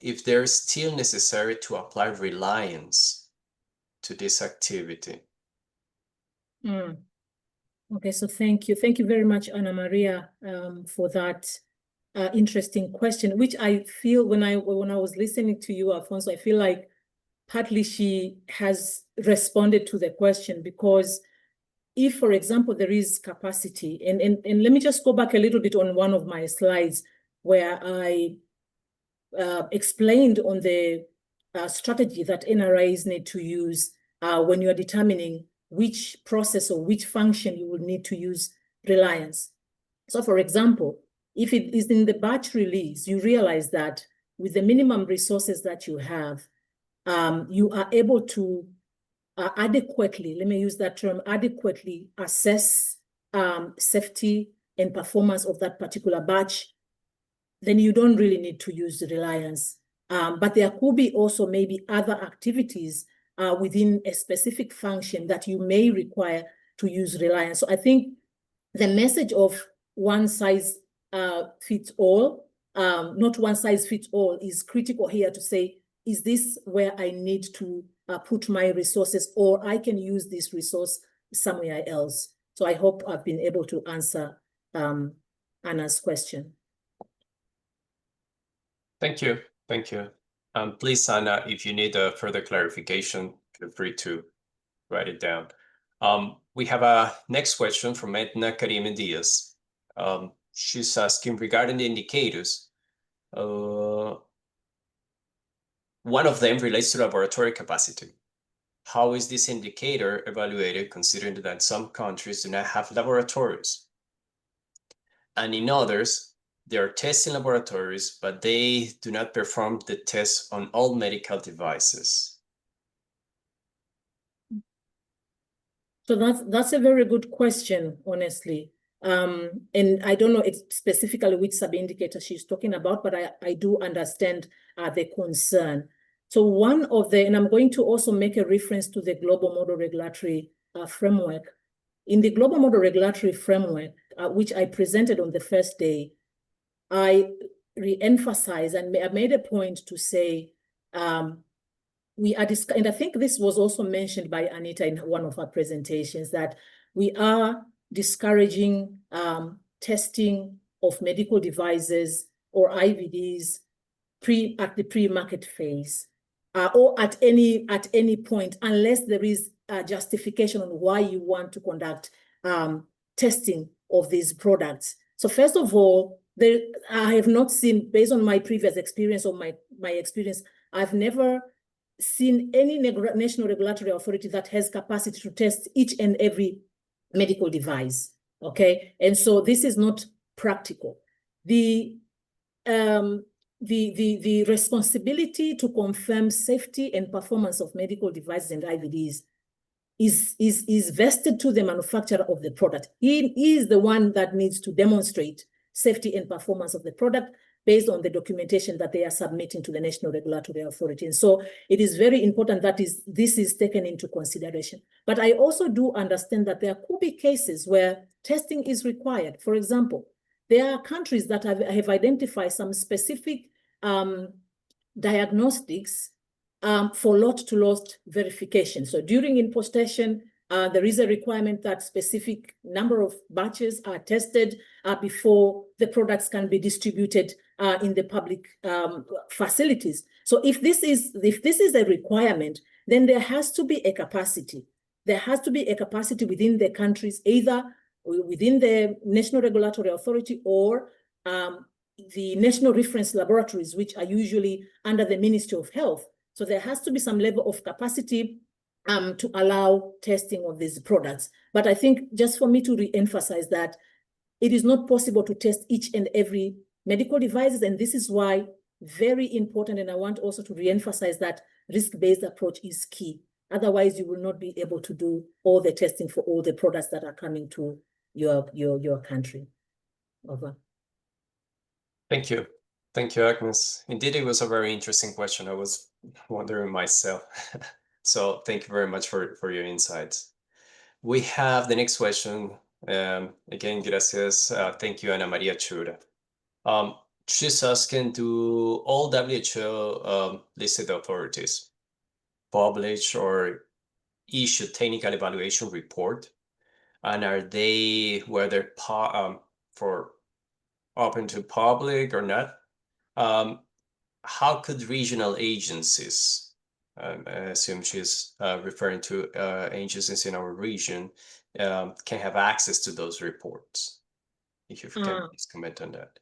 if there is still necessary to apply reliance to this activity. Okay, so thank you. Thank you very much, Ana Maria, for that interesting question, which I feel when I was listening to you, Alfonso, I feel like partly she has responded to the question, because if, for example, there is capacity, and let me just go back a little bit on one of my slides where I explained on the strategy that NRIs need to use when you are determining which process or which function you will need to use reliance. So for example, if it is in the batch release, you realize that with the minimum resources that you have, you are able to adequately, let me use that term, adequately assess safety and performance of that particular batch, then you don't really need to use the reliance. But there could be also maybe other activities within a specific function that you may require to use reliance. So I think the message of one size fits all, not one size fits all, is critical here to say, is this where I need to put my resources, or I can use this resource somewhere else? So I hope I've been able to answer Anna's question. Thank you. Thank you. Please, Anna, if you need a further clarification, feel free to write it down. We have a next question from Edna Karim Diaz. She's asking regarding the indicators. One of them relates to laboratory capacity. How is this indicator evaluated, considering that some countries do not have laboratories? And in others, there are testing laboratories, but they do not perform the tests on all medical devices. So that's a very good question, honestly. And I don't know specifically which sub-indicator she's talking about, but I do understand the concern. So one of the, and I'm going to also make a reference to the Global Model Regulatory Framework. In the Global Model Regulatory Framework, which I presented on the first day, I re-emphasize and I made a point to say, we are and I think this was also mentioned by Anita in one of her presentations, that we are discouraging testing of medical devices or IVDs at the pre-market phase, or at any point, unless there is a justification on why you want to conduct testing of these products. So first of all, I have not seen, based on my previous experience or my experience, I've never seen any national regulatory authority that has capacity to test each and every medical device, okay? And so this is not practical. The responsibility to confirm safety and performance of medical devices and IVDs is vested to the manufacturer of the product. He is the one that needs to demonstrate safety and performance of the product based on the documentation that they are submitting to the National Regulatory Authority. And so it is very important that this is taken into consideration. But I also do understand that there could be cases where testing is required. For example, there are countries that have identified some specific diagnostics for lot-to-lot verification. So during importation, There is a requirement that specific number of batches are tested before the products can be distributed in the public facilities. So if this is a requirement, then there has to be a capacity. There has to be a capacity within the countries, either within the National Regulatory Authority or the national reference laboratories, which are usually under the Ministry of Health. So there has to be some level of capacity to allow testing of these products. But I think just for me to re-emphasize that it is not possible to test each and every medical devices, and this is why very important, and I want also to re-emphasize that risk-based approach is key. Otherwise, you will not be able to do all the testing for all the products that are coming to your country. Over. Thank you. Thank you, Agnes. Indeed, it was a very interesting question. I was wondering myself. So thank you very much for your insights. We have the next question. Again, gracias. Thank you, Ana Maria Chura. She's asking, do all WHO listed authorities publish or issue technical evaluation report? And are they, whether for open to public or not? How could regional agencies, I assume she's referring to agencies in our region, can have access to those reports? If you can please comment on that.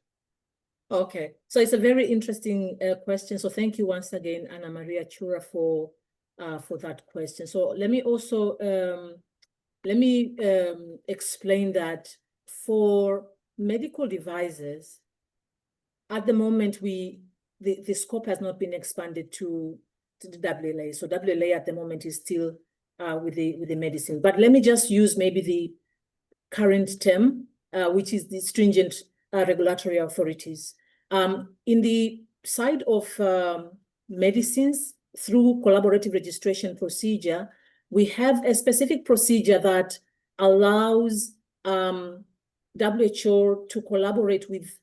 Okay, so it's a very interesting question. So thank you once again, Ana Maria Chura, for that question. So let me also explain that for medical devices, at the moment the scope has not been expanded to the WLA. So WLA at the moment is still with the medicine. But let me just use maybe the current term, which is the stringent regulatory authorities. In the side of medicines, through collaborative registration procedure, we have a specific procedure that allows WHO to collaborate with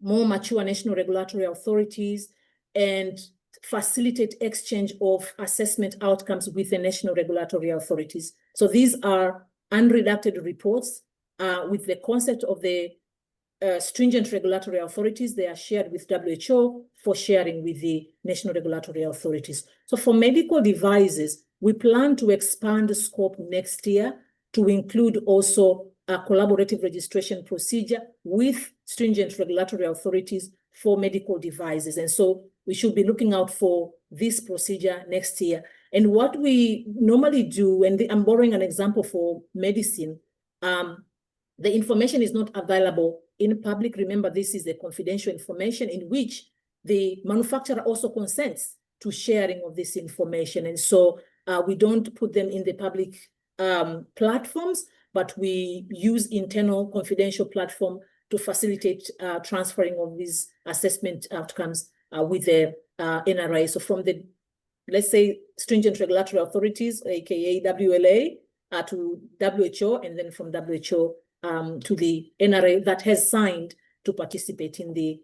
more mature national regulatory authorities and facilitate exchange of assessment outcomes with the national regulatory authorities. So these are unredacted reports with the concept of the stringent regulatory authorities. They are shared with WHO for sharing with the national regulatory authorities. So for medical devices, we plan to expand the scope next year to include also a collaborative registration procedure with stringent regulatory authorities for medical devices. And so we should be looking out for this procedure next year. And what we normally do, and I'm borrowing an example for medicine, the information is not available in public. Remember, this is the confidential information in which the manufacturer also consents to sharing of this information. And so we don't put them in the public platforms, but we use internal confidential platform to facilitate transferring of these assessment outcomes with the NRA. So from the, let's say, stringent regulatory authorities, aka WLA, to WHO, and then from WHO to the NRA that has signed to participate in the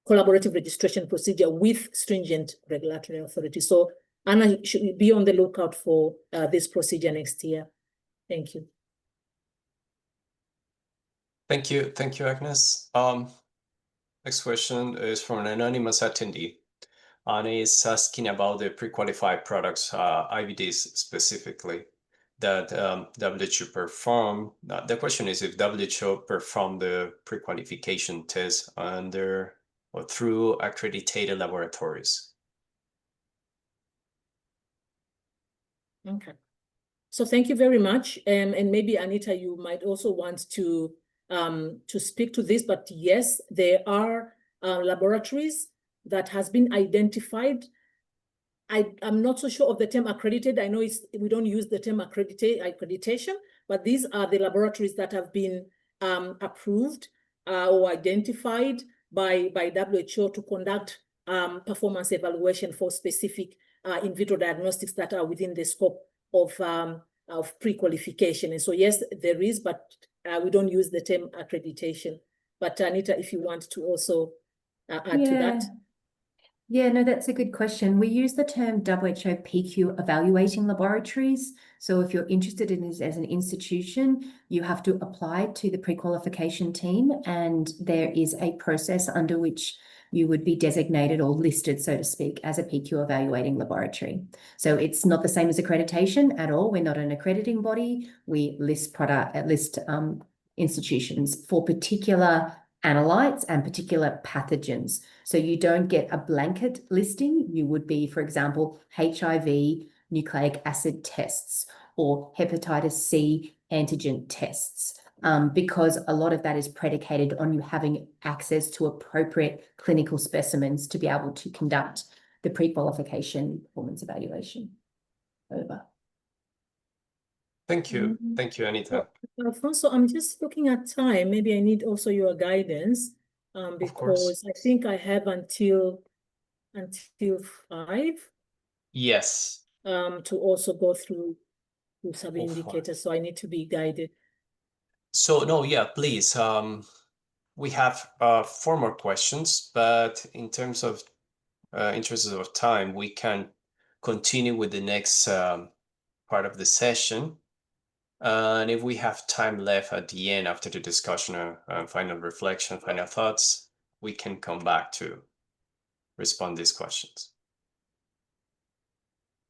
collaborative registration procedure with stringent regulatory authorities. So Anna should be on the lookout for this procedure next year. Thank you. Thank you, Agnes. Next question is from an anonymous attendee. Anna is asking about the pre-qualified products, IVDs specifically, that WHO perform. The question is if WHO performed the pre-qualification test under or through accredited laboratories. Okay. So thank you very much. And maybe Anita, you might also want to speak to this, but yes, there are laboratories that has been identified. I'm not so sure of the term accredited. I know we don't use the term accreditation, but these are the laboratories that have been approved or identified by WHO to conduct performance evaluation for specific in vitro diagnostics that are within the scope of pre-qualification. And so yes, there is, but we don't use the term accreditation. But Anita, if you want to also add to that. Yeah, no, that's a good question. We use the term WHO PQ evaluating laboratories. So if you're interested in this as an institution, you have to apply to the pre-qualification team, and there is a process under which you would be designated or listed, so to speak, as a PQ evaluating laboratory. So it's not the same as accreditation at all. We're not an accrediting body. We list institutions for particular analytes and particular pathogens. So you don't get a blanket listing. You would be, for example, HIV nucleic acid tests or hepatitis C antigen tests, because a lot of that is predicated on you having access to appropriate clinical specimens to be able to conduct the pre-qualification performance evaluation. Over. Thank you. Thank you, Anita. Alfonso, I'm just looking at time. Maybe I need also your guidance, because I think I have until 5. Yes. To also go through sub-indicators, so I need to be guided. So no, yeah, please. We have 4 more questions, but in terms of interest of time, we can continue with the next part of the session. And if we have time left at the end after the discussion or final reflection, final thoughts, we can come back to respond to these questions.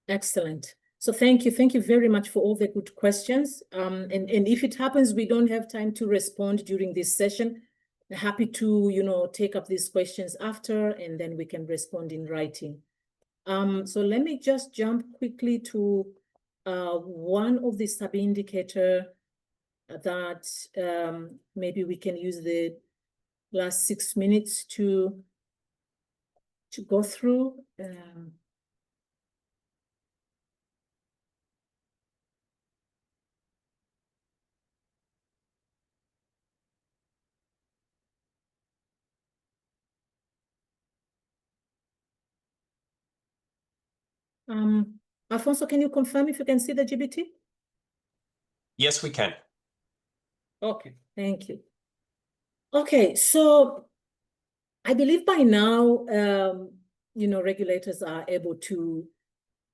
Excellent. So thank you very much for all the good questions. And if it happens we don't have time to respond during this session, happy to take up these questions after, and then we can respond in writing. So let me just jump quickly to one of the sub-indicator that maybe we can use the last 6 minutes to go through. Alfonso, can you confirm if you can see the GBT? Yes, we can. Okay, thank you. Okay, so I believe by now, regulators are able to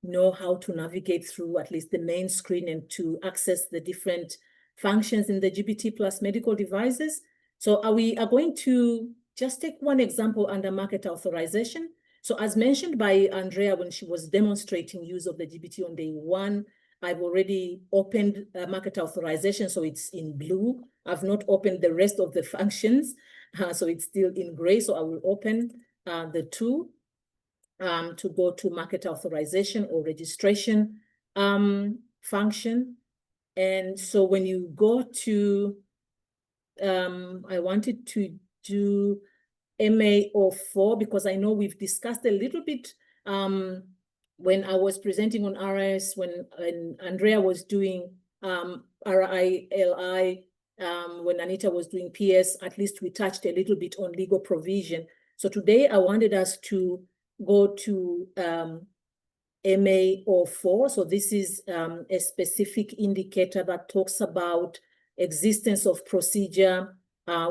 know how to navigate through at least the main screen and to access the different functions in the GBT plus medical devices. So we are going to just take one example under market authorization. So as mentioned by Andrea when she was demonstrating use of the GBT on day 1, I've already opened market authorization, so it's in blue. I've not opened the rest of the functions, so it's still in gray. So I will open the 2 to go to market authorization or registration function. And so when you go to, I wanted to do MA04 because I know we've discussed a little bit when I was presenting on RIS, when Andrea was doing RILI, when Anita was doing PS, at least we touched a little bit on legal provision. So today I wanted us to go to MA04. So this is a specific indicator that talks about existence of procedure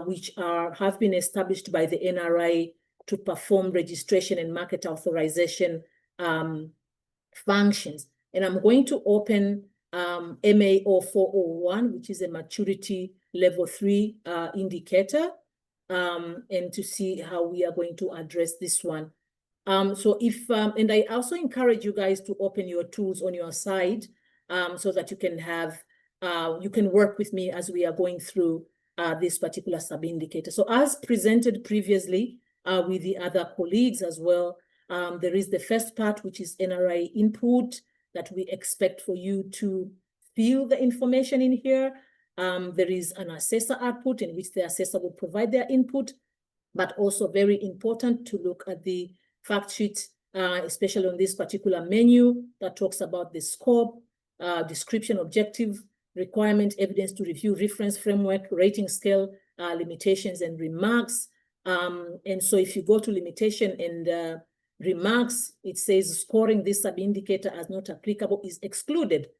which have been established by the NRA to perform registration and market authorization functions. And I'm going to open MA0401, which is a maturity level 3 indicator, and to see how we are going to address this one. So if, and I also encourage you guys to open your tools on your side so that you can have, you can work with me as we are going through this particular sub-indicator. So as presented previously with the other colleagues as well, there is the first part, which is NRA input that we expect for you to fill the information in here. There is an assessor output in which the assessor will provide their input, but also very important to look at the fact sheet, especially on this particular menu that talks about the scope, description, objective, requirement, evidence to review, reference framework, rating scale, limitations and remarks. And so if you go to limitation and remarks, it says scoring this sub-indicator as not applicable is excluded.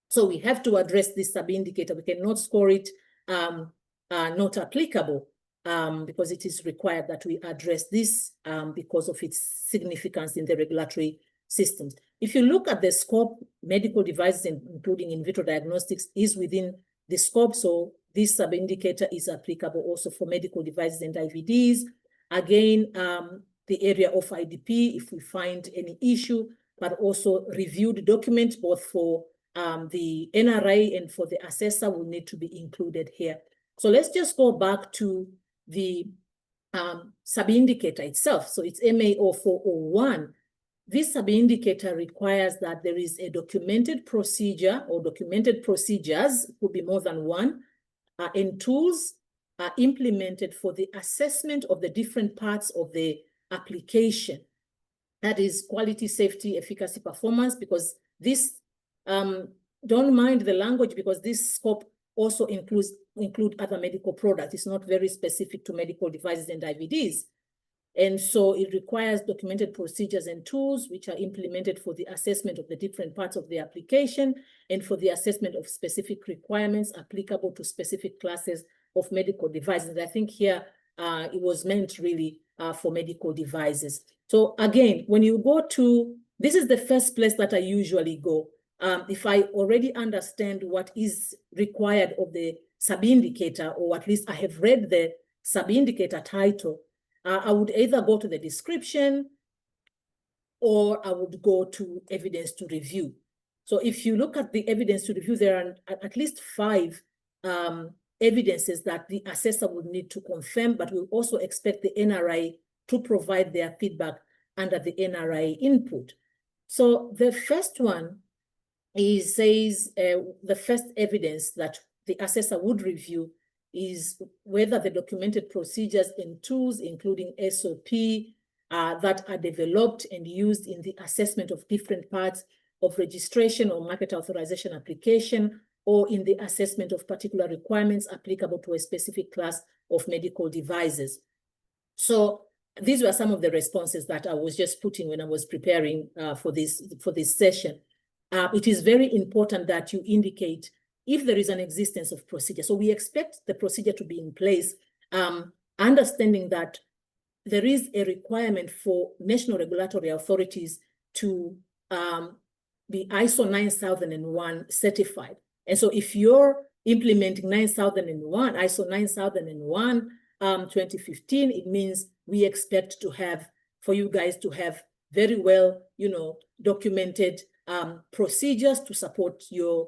So we have to address this sub-indicator. We cannot score it not applicable. because it is required that we address this because of its significance in the regulatory systems. If you look at the scope, medical devices, including in vitro diagnostics, is within the scope. So this sub-indicator is applicable also for medical devices and IVDs. Again, the area of IDP, if we find any issue, but also reviewed document, both for the NRA and for the assessor, will need to be included here. So let's just go back to the sub-indicator itself. So it's MA0401. This sub-indicator requires that there is a documented procedure or documented procedures, could be more than one, and tools are implemented for the assessment of the different parts of the application. That is quality, safety, efficacy, performance, because this, don't mind the language, because this scope also include other medical products. It's not very specific to medical devices and IVDs. And so it requires documented procedures and tools which are implemented for the assessment of the different parts of the application and for the assessment of specific requirements applicable to specific classes of medical devices. And I think here it was meant really for medical devices. So again, when you go to, this is the first place that I usually go. If I already understand what is required of the sub-indicator, or at least I have read the sub-indicator title, I would either go to the description or I would go to evidence to review. So if you look at the evidence to review, there are at least 5 evidences that the assessor would need to confirm, but we'll also expect the NRI to provide their feedback under the NRI input. So the first one says the first evidence that the assessor would review is whether the documented procedures and tools, including SOP, that are developed and used in the assessment of different parts of registration or market authorization application, or in the assessment of particular requirements applicable to a specific class of medical devices. So these were some of the responses that I was just putting when I was preparing for this session. It is very important that you indicate if there is an existence of procedure. So we expect the procedure to be in place, understanding that there is a requirement for national regulatory authorities to be ISO 9001 certified. And so if you're implementing 9001, ISO 9001, 2015, it means we expect to have, for you guys to have very well, documented procedures to support your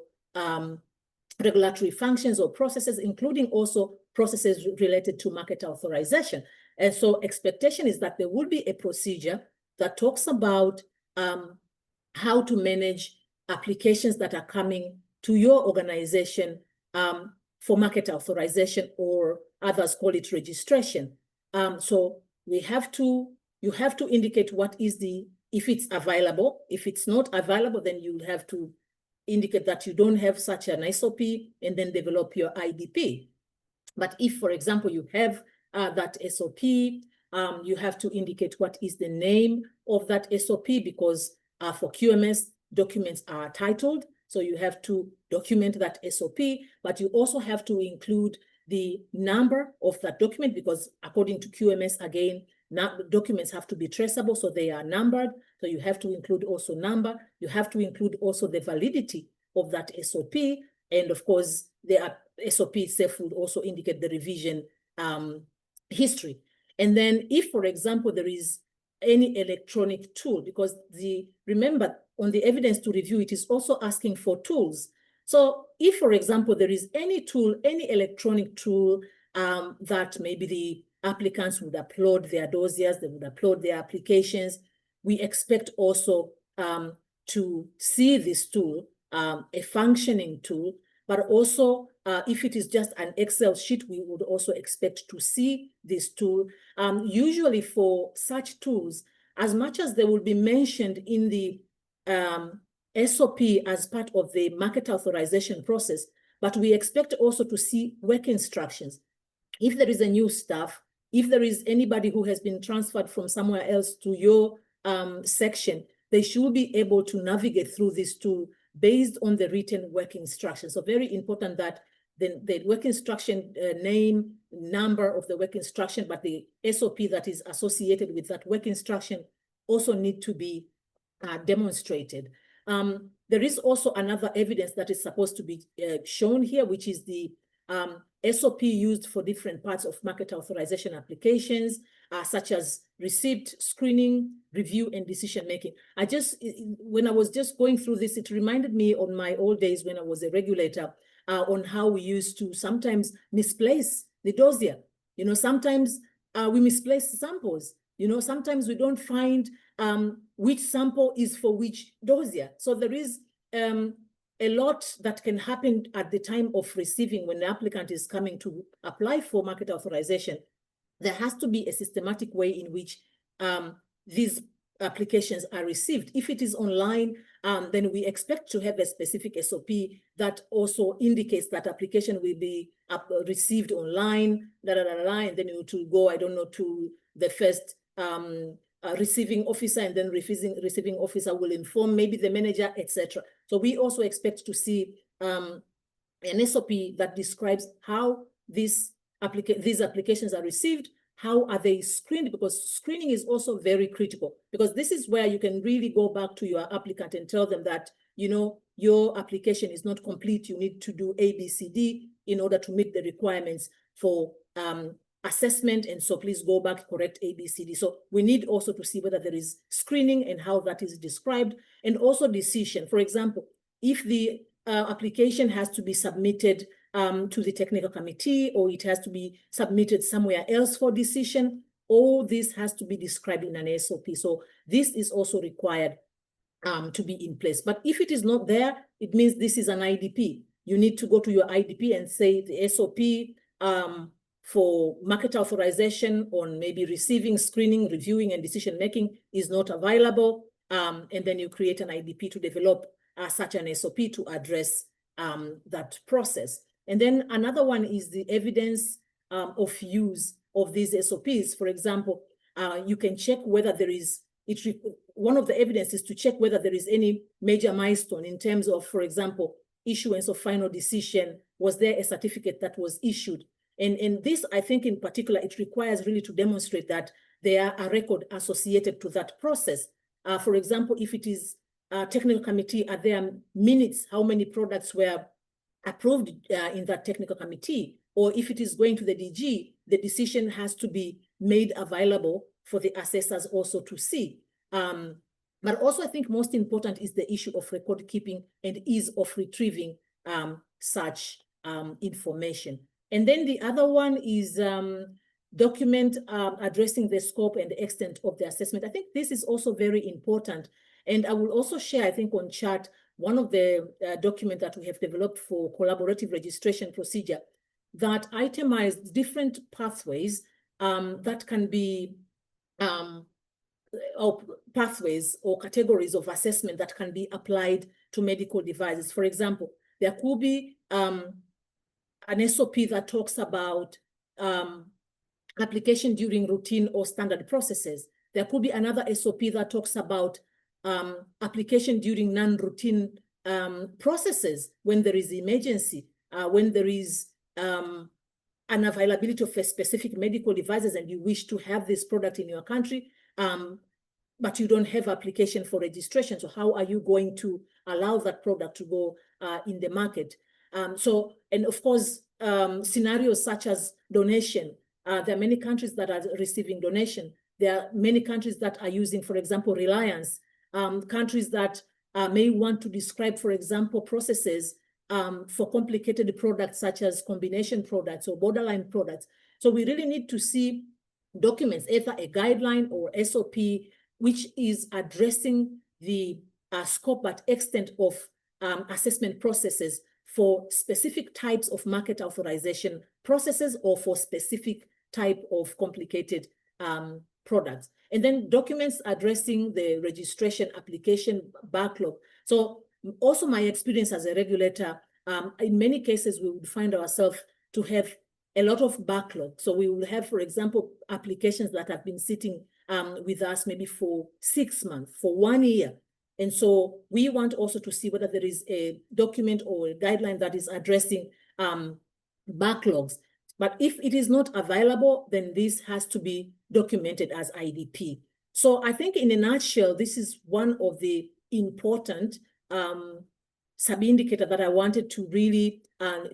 regulatory functions or processes, including also processes related to market authorization. And so expectation is that there will be a procedure that talks about how to manage applications that are coming to your organization for market authorization, or others call it registration. So you have to indicate what is if it's available. If it's not available, then you have to indicate that you don't have such an SOP and then develop your IDP. But if, for example, you have that SOP, you have to indicate what is the name of that SOP, because for QMS, documents are titled. So you have to document that SOP, but you also have to include the number of that document, because according to QMS, again, documents have to be traceable, so they are numbered. So you have to include also number. You have to include also the validity of that SOP. And of course, the SOP itself would also indicate the revision history. And then if, for example, there is any electronic tool, because remember, on the evidence to review, it is also asking for tools. So if, for example, there is any tool, any electronic tool that maybe the applicants would upload their dossiers, they would upload their applications, we expect also to see this tool, a functioning tool, but also if it is just an Excel sheet, we would also expect to see this tool. Usually for such tools, as much as they will be mentioned in the SOP as part of the market authorization process, but we expect also to see work instructions. If there is a new staff, if there is anybody who has been transferred from somewhere else to your section, they should be able to navigate through this tool based on the written work instructions. So very important that the work instruction name, number of the work instruction, but the SOP that is associated with that work instruction also need to be demonstrated. There is also another evidence that is supposed to be shown here, which is the SOP used for different parts of market authorization applications, such as receipt, screening, review, and decision-making. When I was just going through this, it reminded me on my old days when I was a regulator on how we used to sometimes misplace the dossier. You know, sometimes we misplace samples. You know, sometimes we don't find which sample is for which dossier. So there is a lot that can happen at the time of receiving when the applicant is coming to apply for market authorization. There has to be a systematic way in which these applications are received. If it is online, then we expect to have a specific SOP that also indicates that application will be received online, and then it will go, I don't know, to the first receiving officer, and then receiving officer will inform maybe the manager, etc. So we also expect to see an SOP that describes how these applications are received, how are they screened, because screening is also very critical, because this is where you can really go back to your applicant and tell them that, you know, your application is not complete. You need to do A, B, C, D in order to meet the requirements for assessment, and so please go back, correct A, B, C, D. So we need also to see whether there is screening and how that is described, and also decision. For example, if the application has to be submitted to the technical committee, or it has to be submitted somewhere else for decision, all this has to be described in an SOP. So this is also required to be in place. But if it is not there, it means this is an IDP. You need to go to your IDP and say the SOP for market authorization on maybe receiving, screening, reviewing, and decision-making is not available. And then you create an IDP to develop such an SOP to address that process. And then another one is the evidence of use of these SOPs. For example, you can check whether there is, one of the evidence is to check whether there is any major milestone in terms of, for example, issuance of final decision. Was there a certificate that was issued? And this, I think in particular, it requires really to demonstrate that there are a record associated to that process. For example, if it is a technical committee, are there minutes, how many products were approved in that technical committee? Or if it is going to the DG, the decision has to be made available for the assessors also to see. But also, I think most important is the issue of record keeping and ease of retrieving such information. And then the other one is document addressing the scope and the extent of the assessment. I think this is also very important. And I will also share, I think on chat, one of the documents that we have developed for collaborative registration procedure that itemized different pathways that can be or pathways or categories of assessment that can be applied to medical devices. For example, there could be an SOP that talks about application during routine or standard processes. There could be another SOP that talks about application during non-routine processes, when there is emergency, when there is unavailability of a specific medical devices and you wish to have this product in your country, but you don't have application for registration. So how are you going to allow that product to go in the market? And of course, scenarios such as donation. There are many countries that are receiving donation. There are many countries that are using, for example, reliance. Countries that may want to describe, for example, processes for complicated products such as combination products or borderline products. So we really need to see documents, either a guideline or SOP, which is addressing the scope and extent of assessment processes for specific types of market authorization processes or for specific type of complicated products. And then documents addressing the registration application backlog. So also my experience as a regulator, in many cases, we would find ourselves to have a lot of backlog. So we will have, for example, applications that have been sitting with us maybe for 6 months, for 1 year. And so we want also to see whether there is a document or a guideline that is addressing backlogs. But if it is not available, then this has to be documented as IDP. So I think in a nutshell, this is one of the important sub-indicator that I wanted to really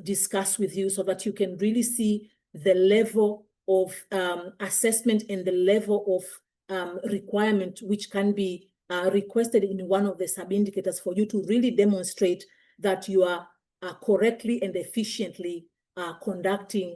discuss with you so that you can really see the level of assessment and the level of requirement which can be requested in one of the sub-indicators for you to really demonstrate that you are correctly and efficiently conducting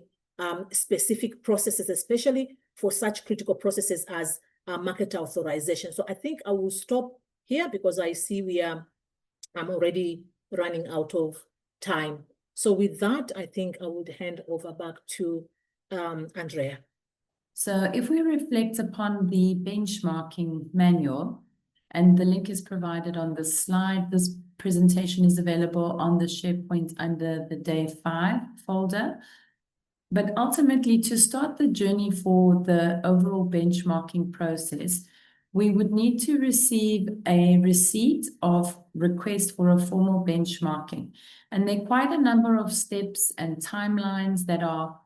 specific processes, especially for such critical processes as market authorization. So I think I will stop here because I see I'm already running out of time. So with that, I think I would hand over back to Andrea. So if we reflect upon the benchmarking manual, and the link is provided on the slide, this presentation is available on the SharePoint under the Day 5 folder. But ultimately, to start the journey for the overall benchmarking process, we would need to receive a receipt of request for a formal benchmarking. And there are quite a number of steps and timelines that are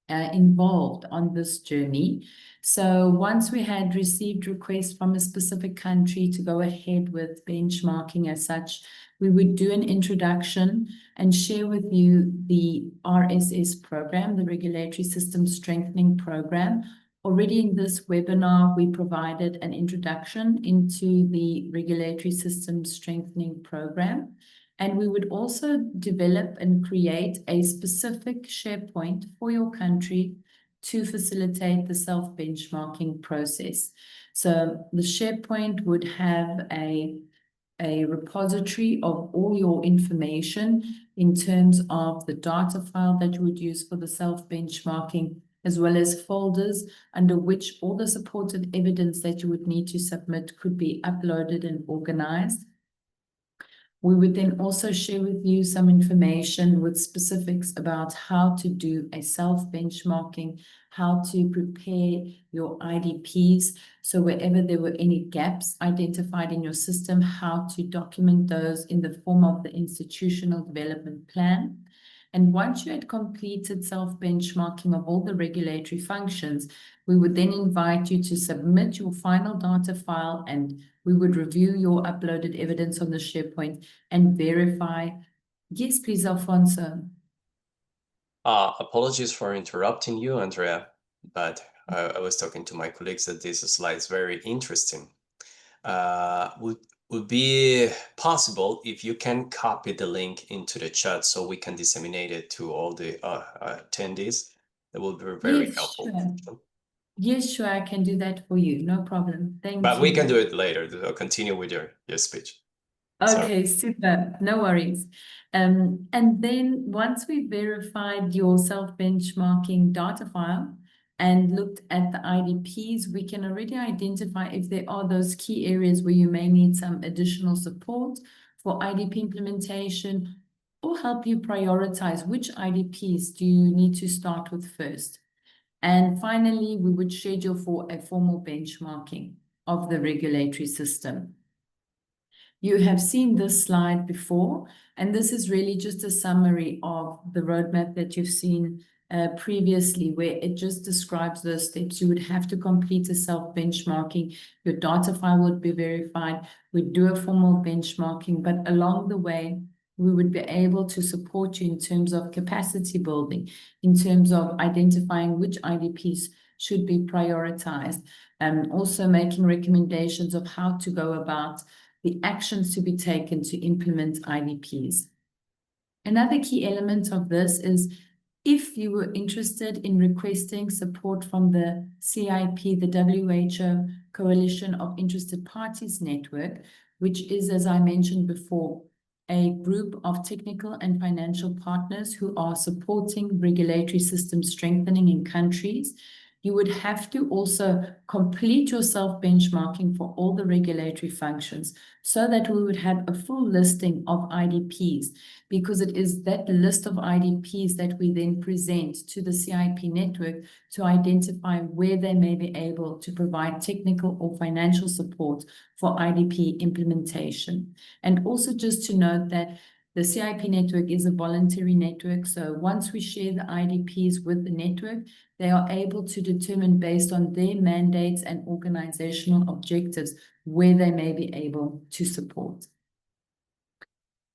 involved on this journey. So once we had received requests from a specific country to go ahead with benchmarking as such, we would do an introduction and share with you the RSS program, the Regulatory System Strengthening Program. Already in this webinar, we provided an introduction into the Regulatory System Strengthening Program. And we would also develop and create a specific SharePoint for your country to facilitate the self-benchmarking process. So the SharePoint would have a repository of all your information in terms of the data file that you would use for the self-benchmarking, as well as folders under which all the supported evidence that you would need to submit could be uploaded and organized. We would then also share with you some information with specifics about how to do a self-benchmarking, how to prepare your IDPs. So wherever there were any gaps identified in your system, how to document those in the form of the institutional development plan. And once you had completed self-benchmarking of all the regulatory functions, we would then invite you to submit your final data file, and we would review your uploaded evidence on the SharePoint and verify. Yes, please, Alfonso. Apologies for interrupting you, Andrea, but I was talking to my colleagues that this slide is very interesting. Would be possible if you can copy the link into the chat so we can disseminate it to all the attendees. That will be very helpful. Sure. Yes, sure, I can do that for you. No problem. Thank you. But we can do it later. So continue with your speech. Okay, super. No worries. And then once we verified your self-benchmarking data file and looked at the IDPs, we can already identify if there are those key areas where you may need some additional support for IDP implementation, or help you prioritize which IDPs do you need to start with first. And finally, we would schedule for a formal benchmarking of the regulatory system. You have seen this slide before, and this is really just a summary of the roadmap that you've seen previously, where it just describes those steps. You would have to complete a self-benchmarking. Your data file would be verified. We'd do a formal benchmarking, but along the way, we would be able to support you in terms of capacity building, in terms of identifying which IDPs should be prioritized, and also making recommendations of how to go about the actions to be taken to implement IDPs. Another key element of this is if you were interested in requesting support from the CIP, the WHO Coalition of Interested Parties Network, which is, as I mentioned before, a group of technical and financial partners who are supporting regulatory system strengthening in countries, you would have to also complete your self-benchmarking for all the regulatory functions so that we would have a full listing of IDPs, because it is that list of IDPs that we then present to the CIP network to identify where they may be able to provide technical or financial support for IDP implementation. And also just to note that The CIP network is a voluntary network, so once we share the IDPs with the network, they are able to determine based on their mandates and organizational objectives where they may be able to support.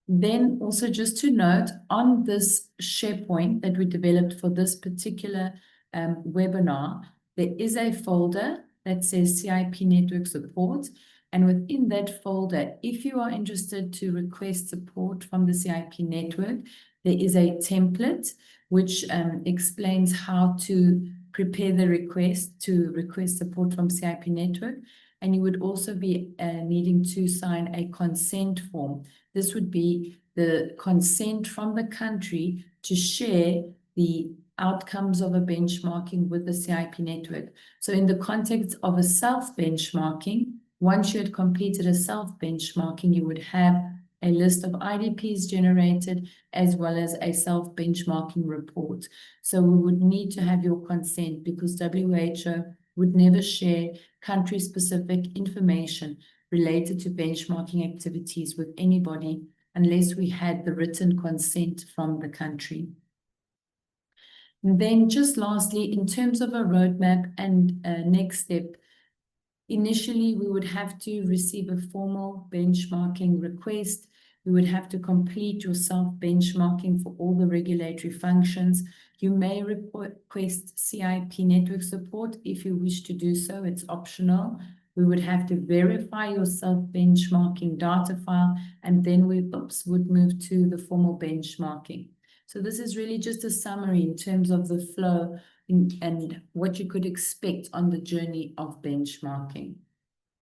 Then also just to note, on this SharePoint that we developed for this particular webinar, there is a folder that says CIP Network Support. And within that folder, if you are interested to request support from the CIP network, there is a template which explains how to prepare the request to request support from CIP network. And you would also be needing to sign a consent form. This would be the consent from the country to share the outcomes of a benchmarking with the CIP network. So in the context of a self-benchmarking, once you had completed a self-benchmarking, you would have a list of IDPs generated as well as a self-benchmarking report. So we would need to have your consent because WHO would never share country-specific information related to benchmarking activities with anybody unless we had the written consent from the country. And then just lastly, in terms of a roadmap and next step, initially we would have to receive a formal benchmarking request. You would have to complete your self-benchmarking for all the regulatory functions. You may request CIP network support if you wish to do so. It's optional. We would have to verify your self-benchmarking data file, and then we would move to the formal benchmarking. So this is really just a summary in terms of the flow and what you could expect on the journey of benchmarking.